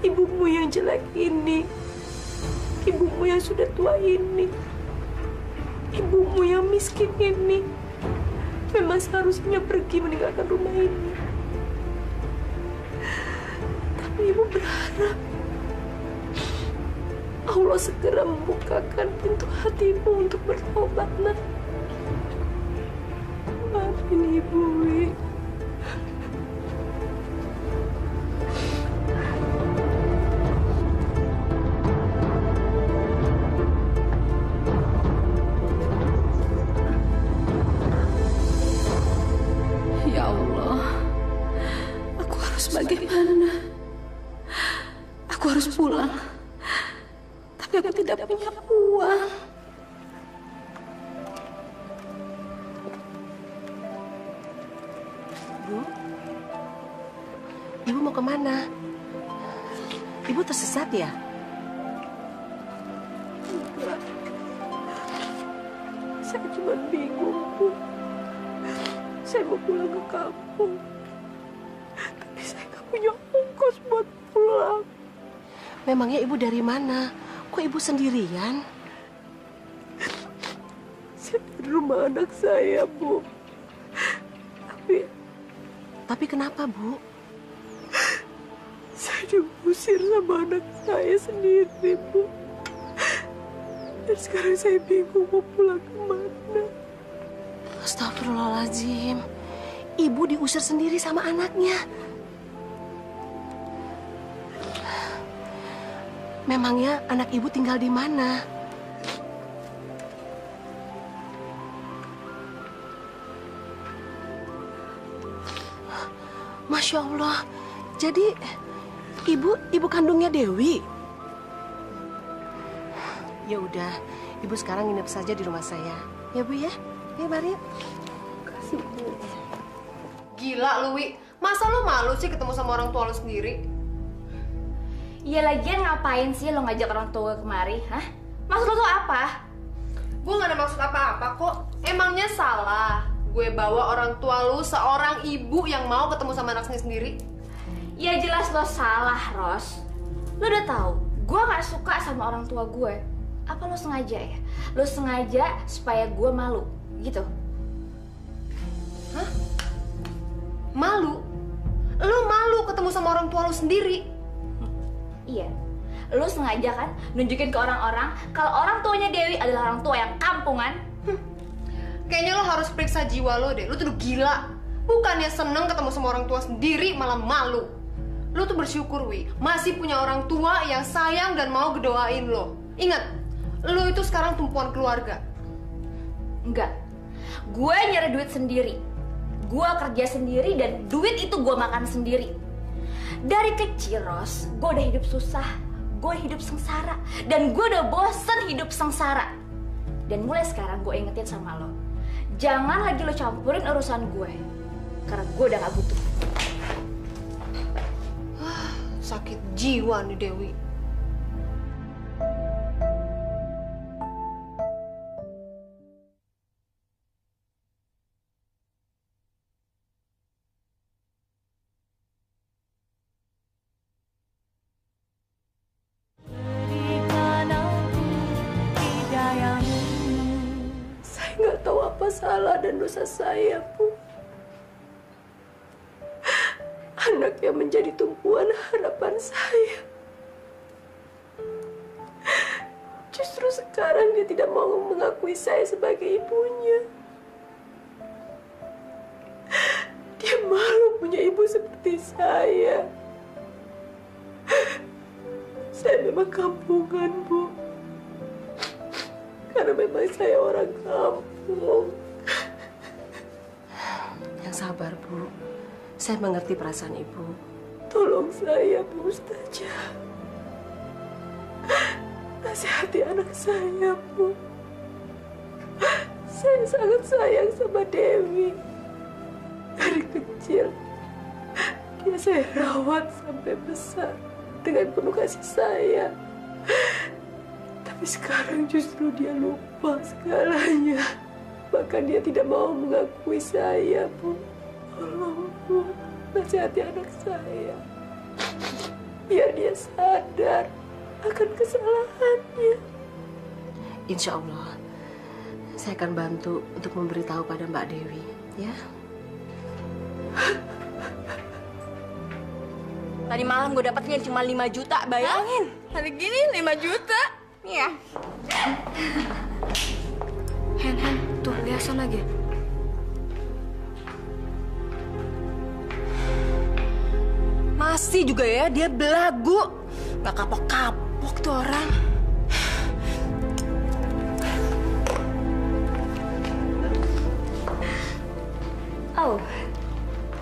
Ibumu yang jelek ini, ibumu yang sudah tua ini, ibumu yang miskin ini, memang seharusnya pergi meninggalkan rumah ini. Tapi ibu berharap Allah segera membukakan pintu hatimu untuk bertobat, Nak. Maafin ibu, Wi. mana? Ibu tersesat ya? Enggak. Saya cuma bingung, Bu. Saya mau pulang ke kampung. Tapi saya nggak punya ongkos buat pulang. Memangnya ibu dari mana? Kok ibu sendirian? Saya di rumah anak saya, Bu. Tapi kenapa, Bu? Saya diusir sama anak saya sendiri, Bu. Dan sekarang saya bingung mau pulang kemana. Astagfirullahaladzim. Ibu diusir sendiri sama anaknya. Memangnya anak ibu tinggal di mana? Masya Allah. Jadi ibu kandungnya Dewi. Ya udah, ibu sekarang nginep saja di rumah saya. Ya Bu ya. Ya mari. Kasih, Bu. Gila lu, Wi. Masa lu malu sih ketemu sama orang tua lu sendiri? Ya lagian ngapain sih lo ngajak orang tua kemari, hah? Maksud lo tuh apa? Gue gak ada maksud apa-apa kok. Emangnya salah gue bawa orang tua lu seorang ibu yang mau ketemu sama anak sendiri? Ya jelas lo salah, Ros. Lo udah tahu, gue gak suka sama orang tua gue. Apa lo sengaja ya? Lo sengaja supaya gue malu, gitu? Hah? Malu? Lo malu ketemu sama orang tua lo sendiri? Iya. Lo sengaja kan nunjukin ke orang-orang kalau orang tuanya Dewi adalah orang tua yang kampungan? Kayaknya lo harus periksa jiwa lo deh. Lo tuh gila. Bukannya seneng ketemu sama orang tua sendiri, malah malu. Lo tuh bersyukur, Wi. Masih punya orang tua yang sayang dan mau gedoain lo. Ingat, lo itu sekarang tumpuan keluarga. Enggak. Gue nyari duit sendiri. Gue kerja sendiri dan duit itu gue makan sendiri. Dari kecil, Ros, gue udah hidup susah. Gue hidup sengsara. Dan gue udah bosen hidup sengsara. Dan mulai sekarang gue ingetin sama lo. Jangan lagi lo campurin urusan gue. Karena gue udah gak butuh. Sakit jiwa nih Dewi. Saya nggak tahu apa salah dan dosa saya, Bu. Anak yang menjadi tumpuan harapan saya. Justru sekarang dia tidak mau mengakui saya sebagai ibunya. Dia malu punya ibu seperti saya. Saya memang kampungan, Bu. Karena memang saya orang kampung. Yang sabar, Bu. Saya mengerti perasaan ibu. Tolong saya, Bu Ustazah. Nasihati anak saya, Bu. Saya sangat sayang sama Dewi. Dari kecil, dia saya rawat sampai besar dengan penuh kasih sayang. Tapi sekarang justru dia lupa segalanya. Bahkan dia tidak mau mengakui saya, Bu. Tolong, Bu, nasihati anak saya. Biar dia sadar akan kesalahannya. Insya Allah, saya akan bantu untuk memberitahu pada Mbak Dewi, ya. Tadi malam gue dapatnya cuma 5 juta, bayangin. Hari gini 5 juta. Nih ya. Hen, tuh lihat sana lagi. Masih juga ya, dia belagu. Gak kapok-kapok tuh orang. Oh,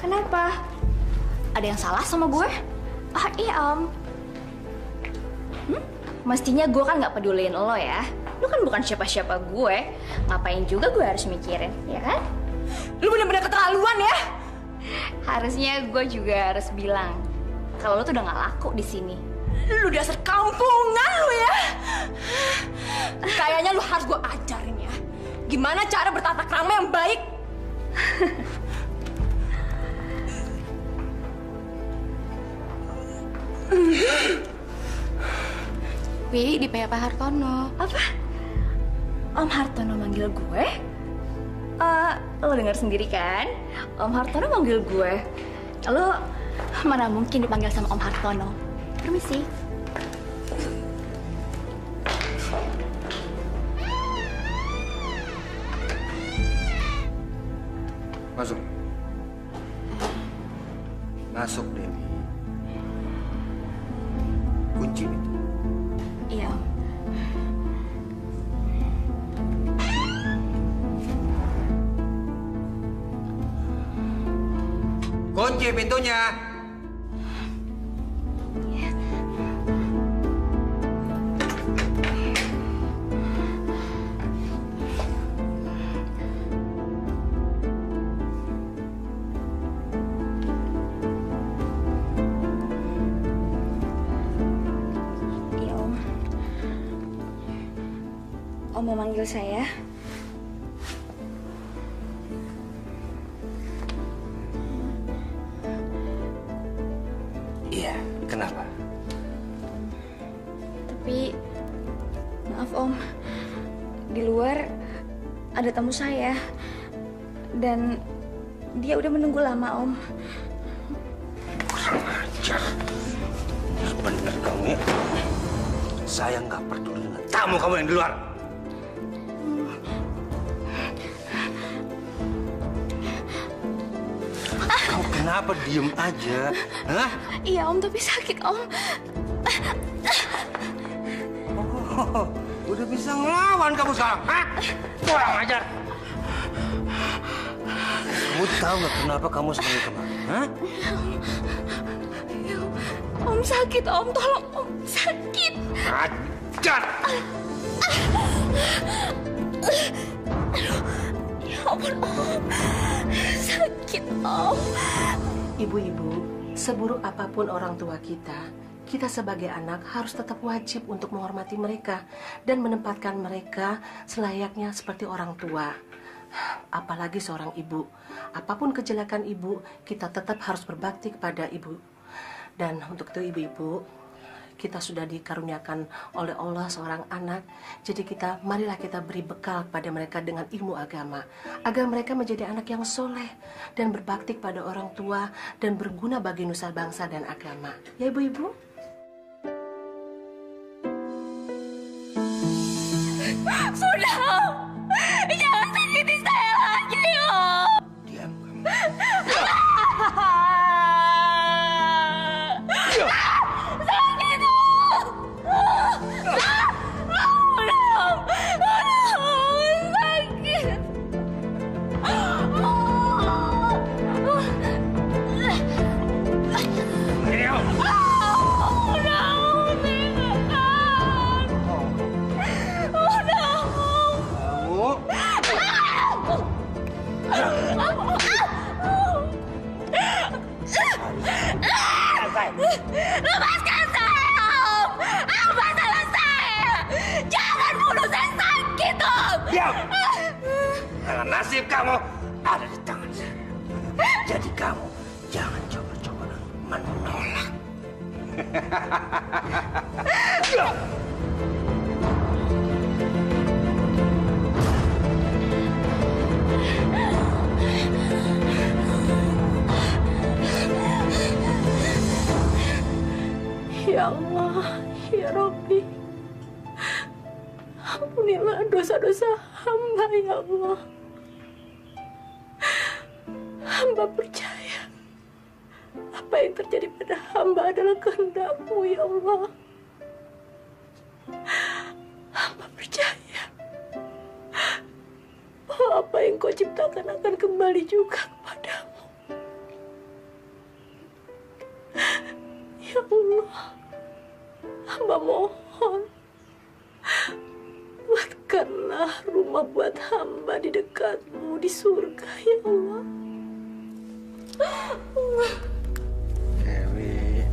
kenapa? Ada yang salah sama gue? Ah, iya Om. Mestinya gue kan gak peduliin lo ya. Lo kan bukan siapa-siapa gue. Ngapain juga gue harus mikirin, ya kan? Lo bener-bener keterlaluan ya. Harusnya gue juga harus bilang, kalau lo tuh udah gak laku di sini. Lu dasar kampungan lu ya. Kayaknya lu harus gue ajarin ya. Gimana cara bertata krama yang baik. Wi, di Pak Hartono. Apa? Om Hartono manggil gue? Lo dengar sendiri kan? Om Hartono manggil gue. Lo mana mungkin dipanggil sama Om Hartono? Permisi. Masuk. Masuk, Dewi. Kunci itu. Iya, Om. Kunci pintunya. Iya, Om. Om mau manggil saya? Iya, kenapa? Tapi, maaf Om, di luar ada tamu saya. Dan dia udah menunggu lama, Om. Kurang ajar. Bener kamu ya. Saya nggak peduli dengan tamu kamu yang di luar. Kau kenapa diem aja? Hah? Iya, Om, tapi sakit, Om. Oh, udah bisa ngelawan kamu sekarang, hah? Kurang ajar. Kamu tahu nggak kenapa kamu seperti kemarin, hah? Om sakit, Om. Tolong, Om. Sakit. Ajar. Ya ampun, Om. Sakit, Om. Ibu-ibu, seburuk apapun orang tua kita sebagai anak harus tetap wajib untuk menghormati mereka dan menempatkan mereka selayaknya seperti orang tua. Apalagi seorang ibu. Apapun kejelekan ibu, kita tetap harus berbakti kepada ibu. Dan untuk itu ibu-ibu, kita sudah dikaruniakan oleh Allah seorang anak. Jadi marilah kita beri bekal kepada mereka dengan ilmu agama. Agar mereka menjadi anak yang soleh dan berbakti kepada orang tua dan berguna bagi nusa bangsa dan agama. Ya ibu-ibu? Sudah, Om. Jangan sakiti saya lagi, Om. Diam kamu. Sakit, Om. Sakit. Lepaskan saya, Om! Apa salah saya? Jangan bunuh saya, sakit, Om! Diam! Karena nasib kamu ada di tangan saya. Jadi kamu jangan coba-coba menolak. Ya Allah, ya Rabbi, ampunilah dosa-dosa hamba, ya Allah. Hamba percaya apa yang terjadi pada hamba adalah kehendak-Mu, ya Allah. Hamba percaya bahwa apa yang Kau ciptakan akan kembali juga kepadamu. Ya Allah, hamba mohon, buatkanlah rumah buat hamba di dekat-Mu di surga, ya Allah. Dewi,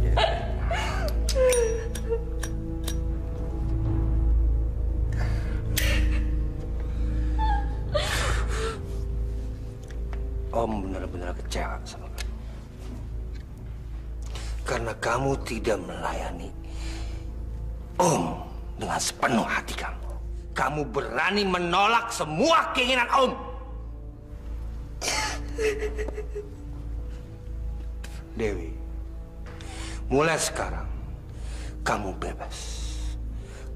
Om benar-benar kecewa sama kamu. Karena kamu tidak melayani Om dengan sepenuh hati kamu. Kamu berani menolak semua keinginan Om. Dewi, mulai sekarang kamu bebas.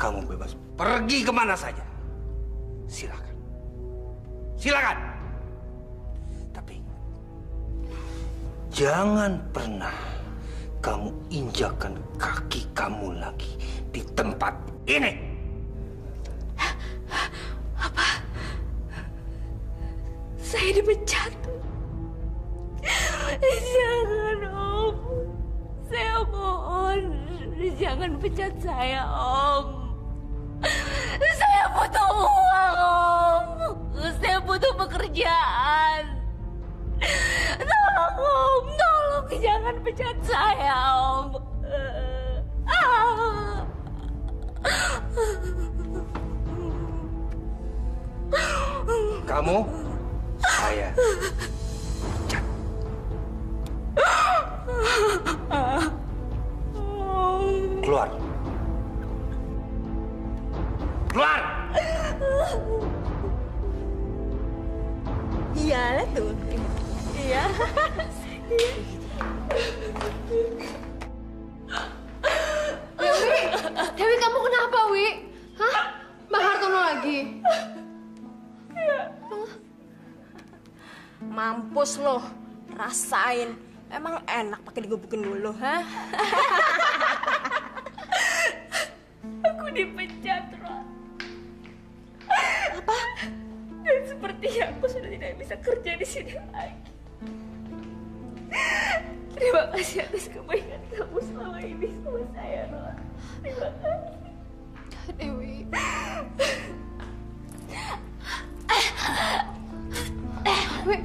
Kamu bebas pergi kemana saja. Silakan. Silakan. Tapi jangan pernah kamu injakan kaki kamu lagi di tempat ini. Apa? Saya dipecat. Jangan, Om. Saya mohon, jangan pecat saya, Om. Saya butuh uang, Om. Saya butuh pekerjaan. Tolong, Om. Tolong, jangan pecat saya, Om. Kamu, saya pecat. Keluar. Keluar. Iyalah tuh. Iya. Dewi, kamu kenapa, Wi? Hah? Bang Hartono lagi? Mampus lo, rasain. Emang enak pakai digebukin dulu, ha? Aku dipecat, Ron. Apa? Dan sepertinya aku sudah tidak bisa kerja di sini lagi. Terima kasih atas kebaikan kamu selama ini sama saya, Ron. Terima kasih. Dewi. Wih.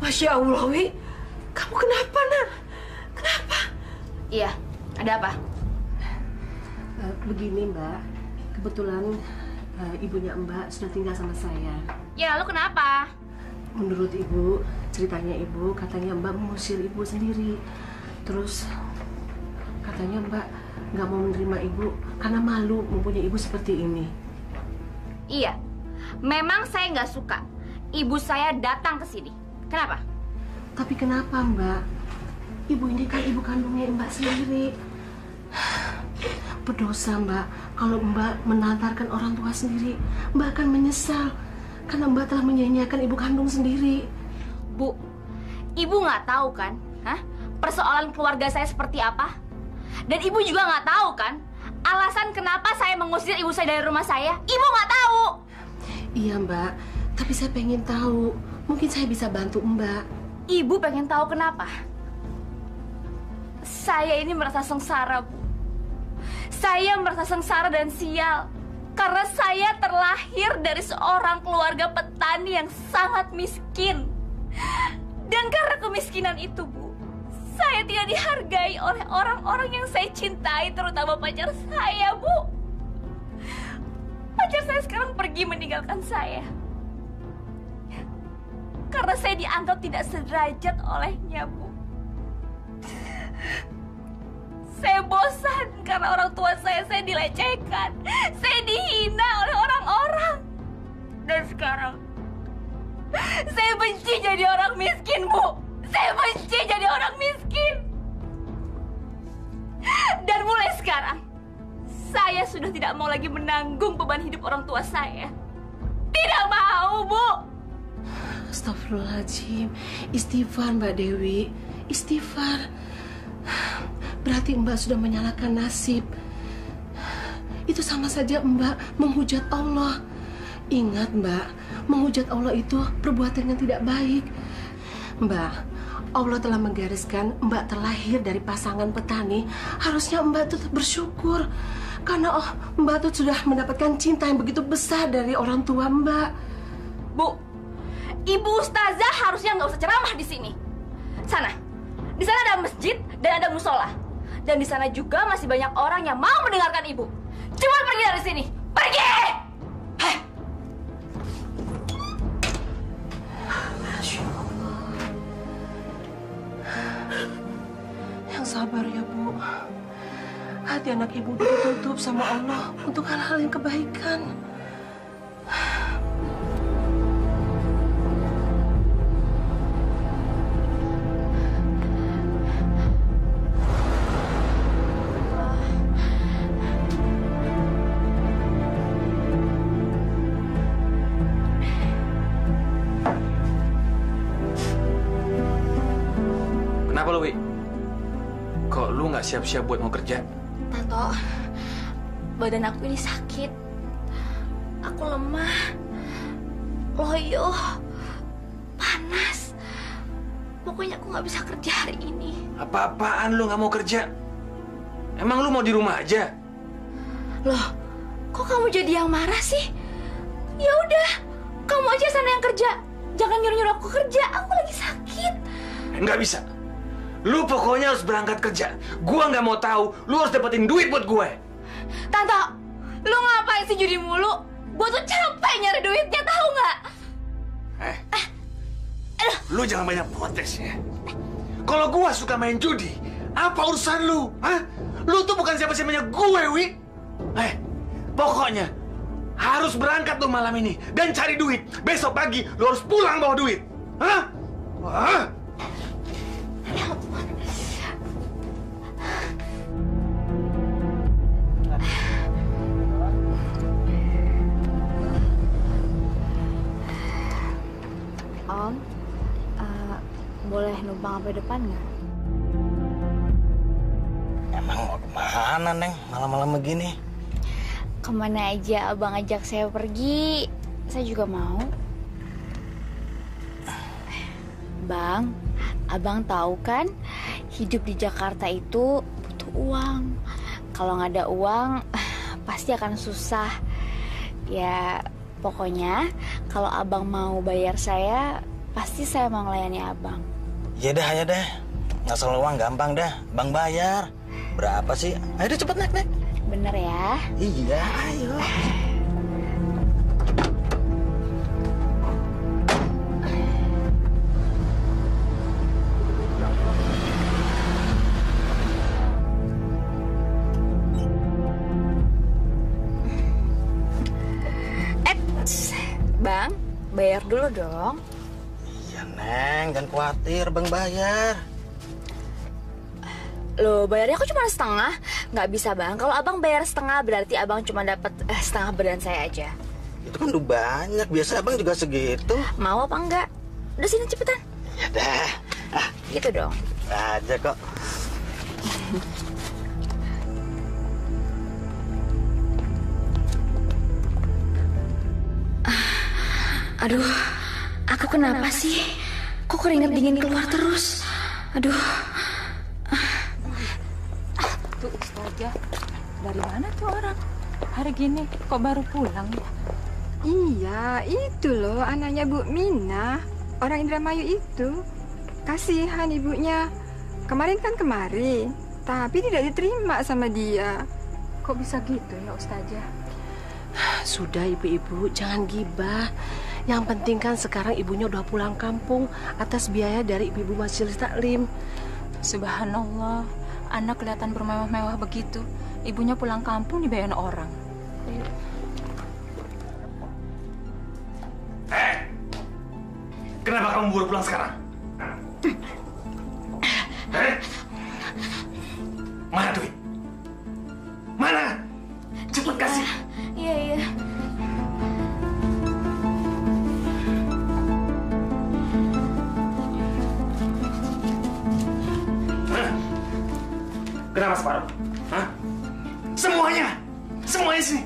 Masya Allah, Wi. Kamu kenapa, Nak? Kenapa? Iya, ada apa? Begini, Mbak. Kebetulan ibunya Mbak sudah tinggal sama saya. Ya, lalu kenapa? Menurut Ibu, ceritanya Ibu, katanya Mbak mengusir Ibu sendiri. Terus katanya Mbak nggak mau menerima Ibu karena malu mempunyai Ibu seperti ini. Iya, memang saya nggak suka ibu saya datang ke sini. Kenapa? Tapi kenapa, Mbak? Ibu ini kan ibu kandungnya Mbak sendiri. Berdosa, Mbak, kalau Mbak menelantarkan orang tua sendiri. Mbak akan menyesal karena Mbak telah menyia-nyiakan ibu kandung sendiri. Bu, ibu nggak tahu kan, persoalan keluarga saya seperti apa? Dan ibu juga nggak tahu kan, alasan kenapa saya mengusir ibu saya dari rumah saya? Ibu nggak tahu. Iya, Mbak, tapi saya pengen tahu. Mungkin saya bisa bantu Mbak. Ibu pengen tahu kenapa? Saya ini merasa sengsara, Bu. Saya merasa sengsara dan sial karena saya terlahir dari seorang keluarga petani yang sangat miskin. Dan karena kemiskinan itu, Bu, saya tidak dihargai oleh orang-orang yang saya cintai, terutama pacar saya, Bu. Pacar saya sekarang pergi meninggalkan saya karena saya dianggap tidak sederajat olehnya, Bu. Saya bosan karena orang tua saya dilecehkan, saya dihina oleh orang-orang. Dan sekarang saya benci jadi orang miskin, Bu. Saya benci jadi orang miskin. Dan mulai sekarang saya sudah tidak mau lagi menanggung beban hidup orang tua saya. Tidak mau, Bu. Astagfirullahaladzim. Istighfar, Mbak Dewi. Istighfar. Berarti Mbak sudah menyalahkan nasib. Itu sama saja Mbak menghujat Allah. Ingat, Mbak, menghujat Allah itu perbuatan yang tidak baik. Mbak, Allah telah menggariskan Mbak terlahir dari pasangan petani. Harusnya Mbak tetap bersyukur. Karena Mbak tuh sudah mendapatkan cinta yang begitu besar dari orang tua Mbak. Bu, Ibu Ustazah harusnya nggak usah ceramah di sini. Sana, di sana ada masjid dan ada musola. Dan di sana juga masih banyak orang yang mau mendengarkan Ibu. Cepat pergi dari sini, pergi! Yang sabar ya Bu. Hati anak Ibu ditutup sama Allah untuk hal-hal yang kebaikan. Kenapa lu, Wi? Kok lu nggak siap-siap buat mau kerja? Tanto, badan aku ini sakit. Aku lemah, loyo, panas. Pokoknya aku nggak bisa kerja hari ini. Apa-apaan lu nggak mau kerja? Emang lu mau di rumah aja? Loh, kok kamu jadi yang marah sih? Ya udah, kamu aja sana yang kerja. Jangan nyuruh-nyuruh aku kerja, aku lagi sakit. Nggak bisa. Lu pokoknya harus berangkat kerja. Gua nggak mau tahu. Lu harus dapetin duit buat gue. Tante, lu ngapain sih judi mulu? Gue tuh capek nyari duitnya, tahu nggak? Lu jangan banyak protes ya. Kalau gua suka main judi, apa urusan lu? Hah? Lu tuh bukan siapa-siapanya gue, Wi. Pokoknya harus berangkat tuh malam ini dan cari duit. Besok pagi lu harus pulang bawa duit. Hah? Wah. Om, boleh numpang sampai depan nggak? Emang mau kemana, Neng? Malam-malam begini? Kemana aja abang ajak saya pergi, saya juga mau. Bang, abang tahu kan, hidup di Jakarta itu butuh uang. Kalau nggak ada uang, pasti akan susah. Ya, pokoknya kalau abang mau bayar saya, pasti saya mau melayani abang. Ya dah. Ngasal uang gampang dah. Bang bayar. Berapa sih? Ayo deh cepet naik. Bener ya? Iya, ayo. Bang, bayar dulu dong. Iya, Neng. Jangan khawatir, Bang bayar. Loh, bayarnya aku cuma setengah. Nggak bisa, Bang. Kalau abang bayar setengah, berarti abang cuma dapat setengah badan saya aja. Itu kan udah banyak. Biasa abang juga segitu. Mau apa enggak? Udah sini cepetan. Ya dah. Gitu dong. Aja kok. Aduh, aku kenapa sih? Kok keringat dingin keluar terus? Aduh. Tuh Ustazah, dari mana tuh orang? Hari gini kok baru pulang ya? Iya, itu loh anaknya Bu Mina, orang Indramayu itu. Kasihan ibunya. Kemarin kan kemari, tapi tidak diterima sama dia. Kok bisa gitu ya Ustazah? Sudah ibu-ibu, jangan gibah. Yang penting kan sekarang ibunya udah pulang kampung atas biaya dari ibu-ibu Majelis Taklim. Subhanallah, anak kelihatan bermewah-mewah begitu. Ibunya pulang kampung dibayarin orang. Kenapa kamu buru pulang sekarang? Mana duit? Mana? Cepet kasih. Iya. Kenapa separuh? Hah? Semuanya sih.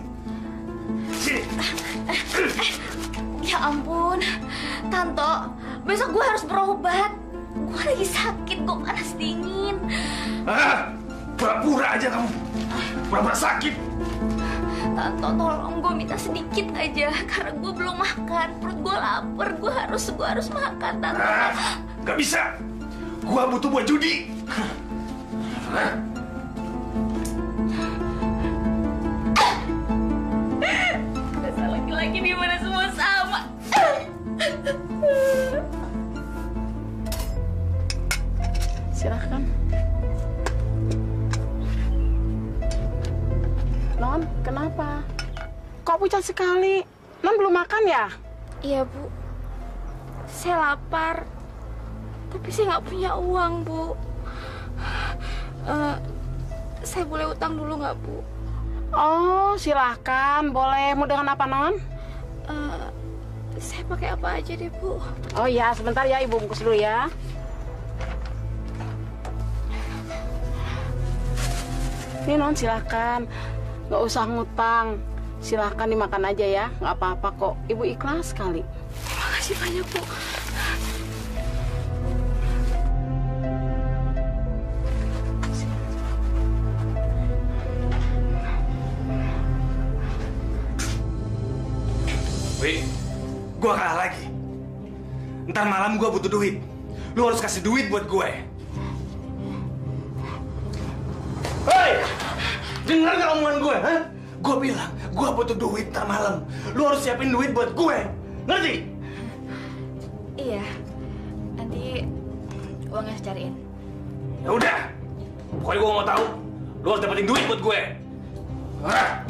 Sini. Ya ampun, Tanto, besok gue harus berobat. Gue lagi sakit, gue panas dingin. Pura-pura aja kamu. Pura-pura sakit. Tante, tolong gue minta sedikit aja karena gue belum makan. Perut gue lapar, gue harus makan, Tante. Gak bisa. Gue butuh buat judi. Dasar laki-laki di mana semua sama. Silahkan. Non, kenapa? Kok pucat sekali? Non belum makan ya? Iya, Bu. Saya lapar. Tapi saya nggak punya uang, Bu. Saya boleh utang dulu nggak, Bu? Oh, silahkan. Boleh. Mau dengan apa, Non? Saya pakai apa aja deh, Bu. Oh iya, sebentar ya. Ibu bungkus dulu ya. Ini, Non, silahkan. Nggak usah ngutang. Silahkan dimakan aja ya. Nggak apa-apa kok. Ibu ikhlas sekali. Terima kasih banyak, Bu. Wi, gue kalah lagi. Ntar malam gue butuh duit. Lu harus kasih duit buat gue. Hei! Dengar gak omongan gue, ha? Gue bilang, gue butuh duit ntar malam. Lu harus siapin duit buat gue. Ngerti? Iya. Nanti uangnya saya cariin. Ya udah. Pokoknya gue gak mau tahu. Lu harus dapetin duit buat gue. Hah?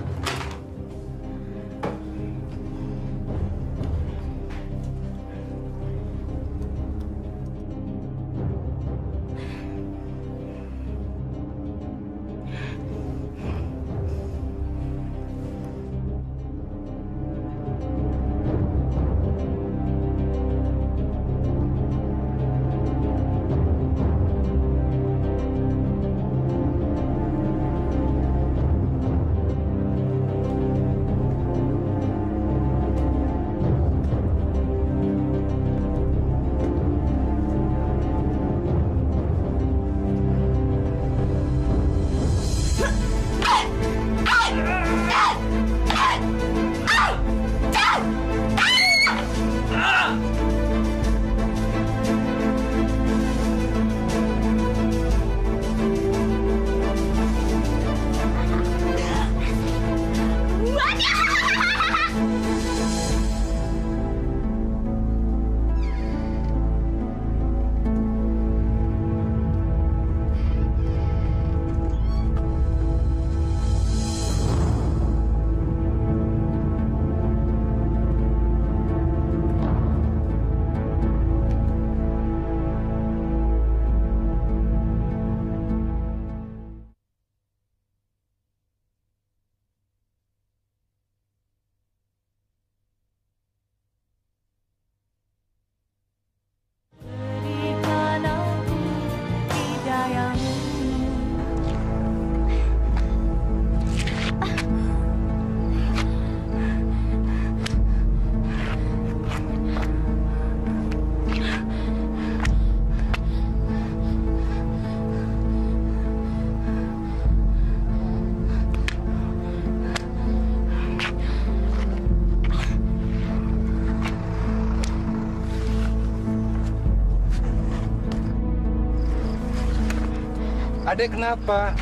Adek kenapa?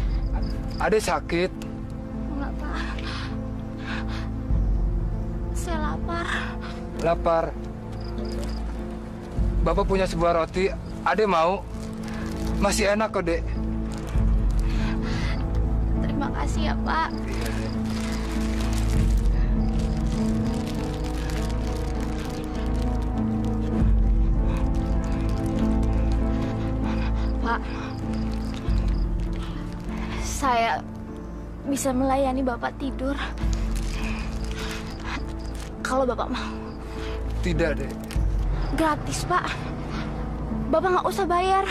Adek sakit? Enggak, Pak. Saya lapar. Lapar? Bapak punya sebuah roti. Adek mau? Masih enak kok, Dek. Terima kasih ya, Pak. Pak, saya bisa melayani Bapak tidur kalau Bapak mau. Tidak, Dek. Gratis, Pak. Bapak nggak usah bayar.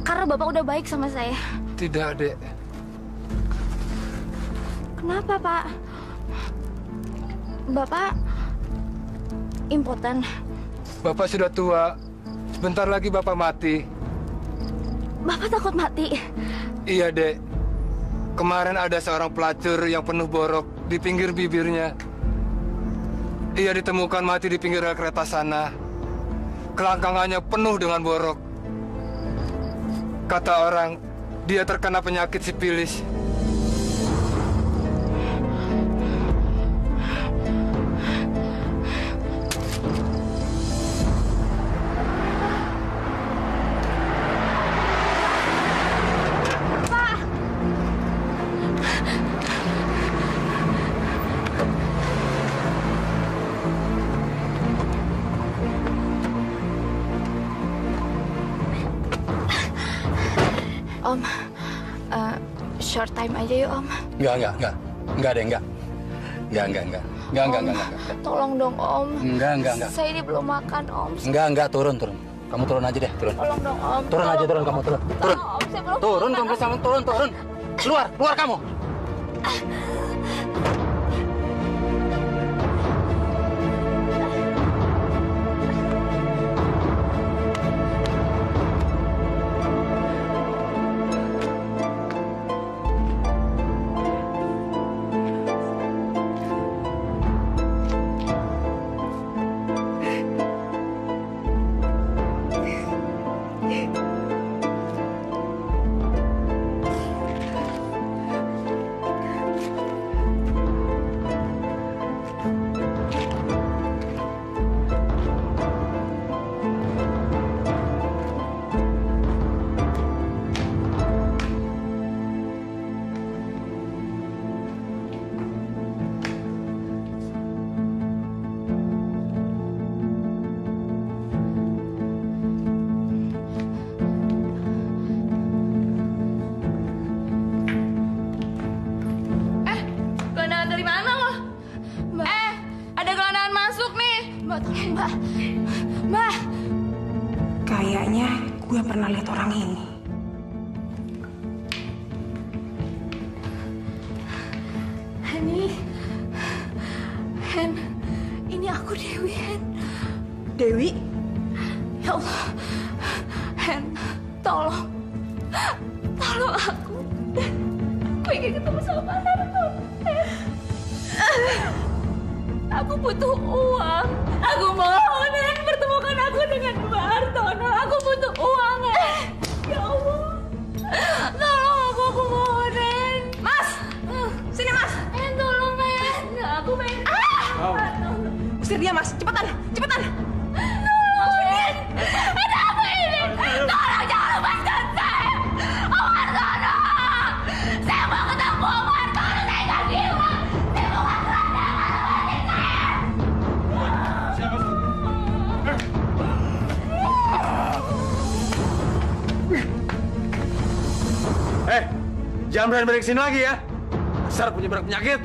Karena Bapak udah baik sama saya. Tidak, Dek. Kenapa, Pak? Bapak impoten. Bapak sudah tua. Sebentar lagi Bapak mati. Bapak takut mati? Iya, Dek. Kemarin ada seorang pelacur yang penuh borok di pinggir bibirnya. Ia ditemukan mati di pinggir rel kereta sana. Kelangkangannya penuh dengan borok. Kata orang, dia terkena penyakit sipilis. Om, short time aja yuk Om. Enggak deh, enggak. Tolong dong Om. Enggak. Saya ini belum makan Om. Enggak, turun. Kamu turun aja deh, turun. Tolong dong Om. Turun aja, turun kamu, turun. Turun. Om, saya belum Turun, makan. kamu sama turun. Keluar kamu. Gelandangan dari mana lo? Ada gelandangan masuk nih. Mbak, tolong Mbak. Mbak. Kayaknya gue pernah lihat orang ini. Hen, ini aku Dewi, Hen. Dewi? Ya Allah, Hen, tolong aku. Pengen ketemu sama Pak Narto. Aku butuh uang. Aku mohon, Hen, pertemukan aku dengan Mbak Hartono. Aku butuh uang, Hen. Ya Allah, tolong aku mohon, Hen. Mas, sini Mas. Hen, tolong, Hen. Aku pengen. Usir dia Mas, cepetan. Tolong, ada apa ini? Tolong jangan lepaskan saya. Om Hartono, saya mau ketemu Om Hartono. Saya nggak gila. Saya bukan gelandangan, lepasin saya. Jangan berani balik sini lagi ya. Dasar penyebar penyakit.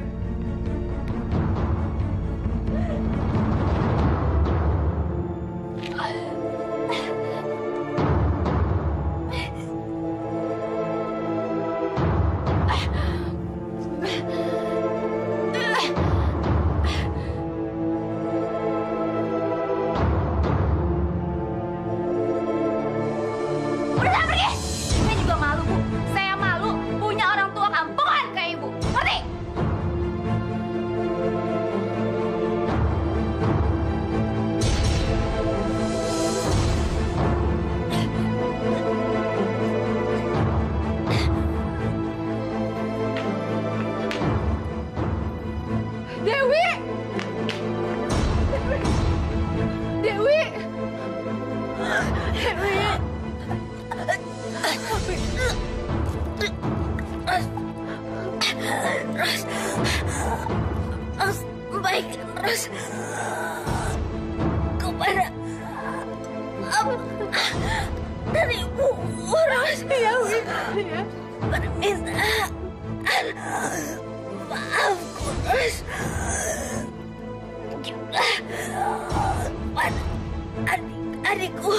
Udah saya pergi. Saya juga malu, Bu. Saya malu punya orang tua kampungan kayak Ibu. Ngerti? Dewi! Dewi! Ros, baik Ros kepada dari Ibu Ros ya permintaan maafku Ros juga pada adik-adikku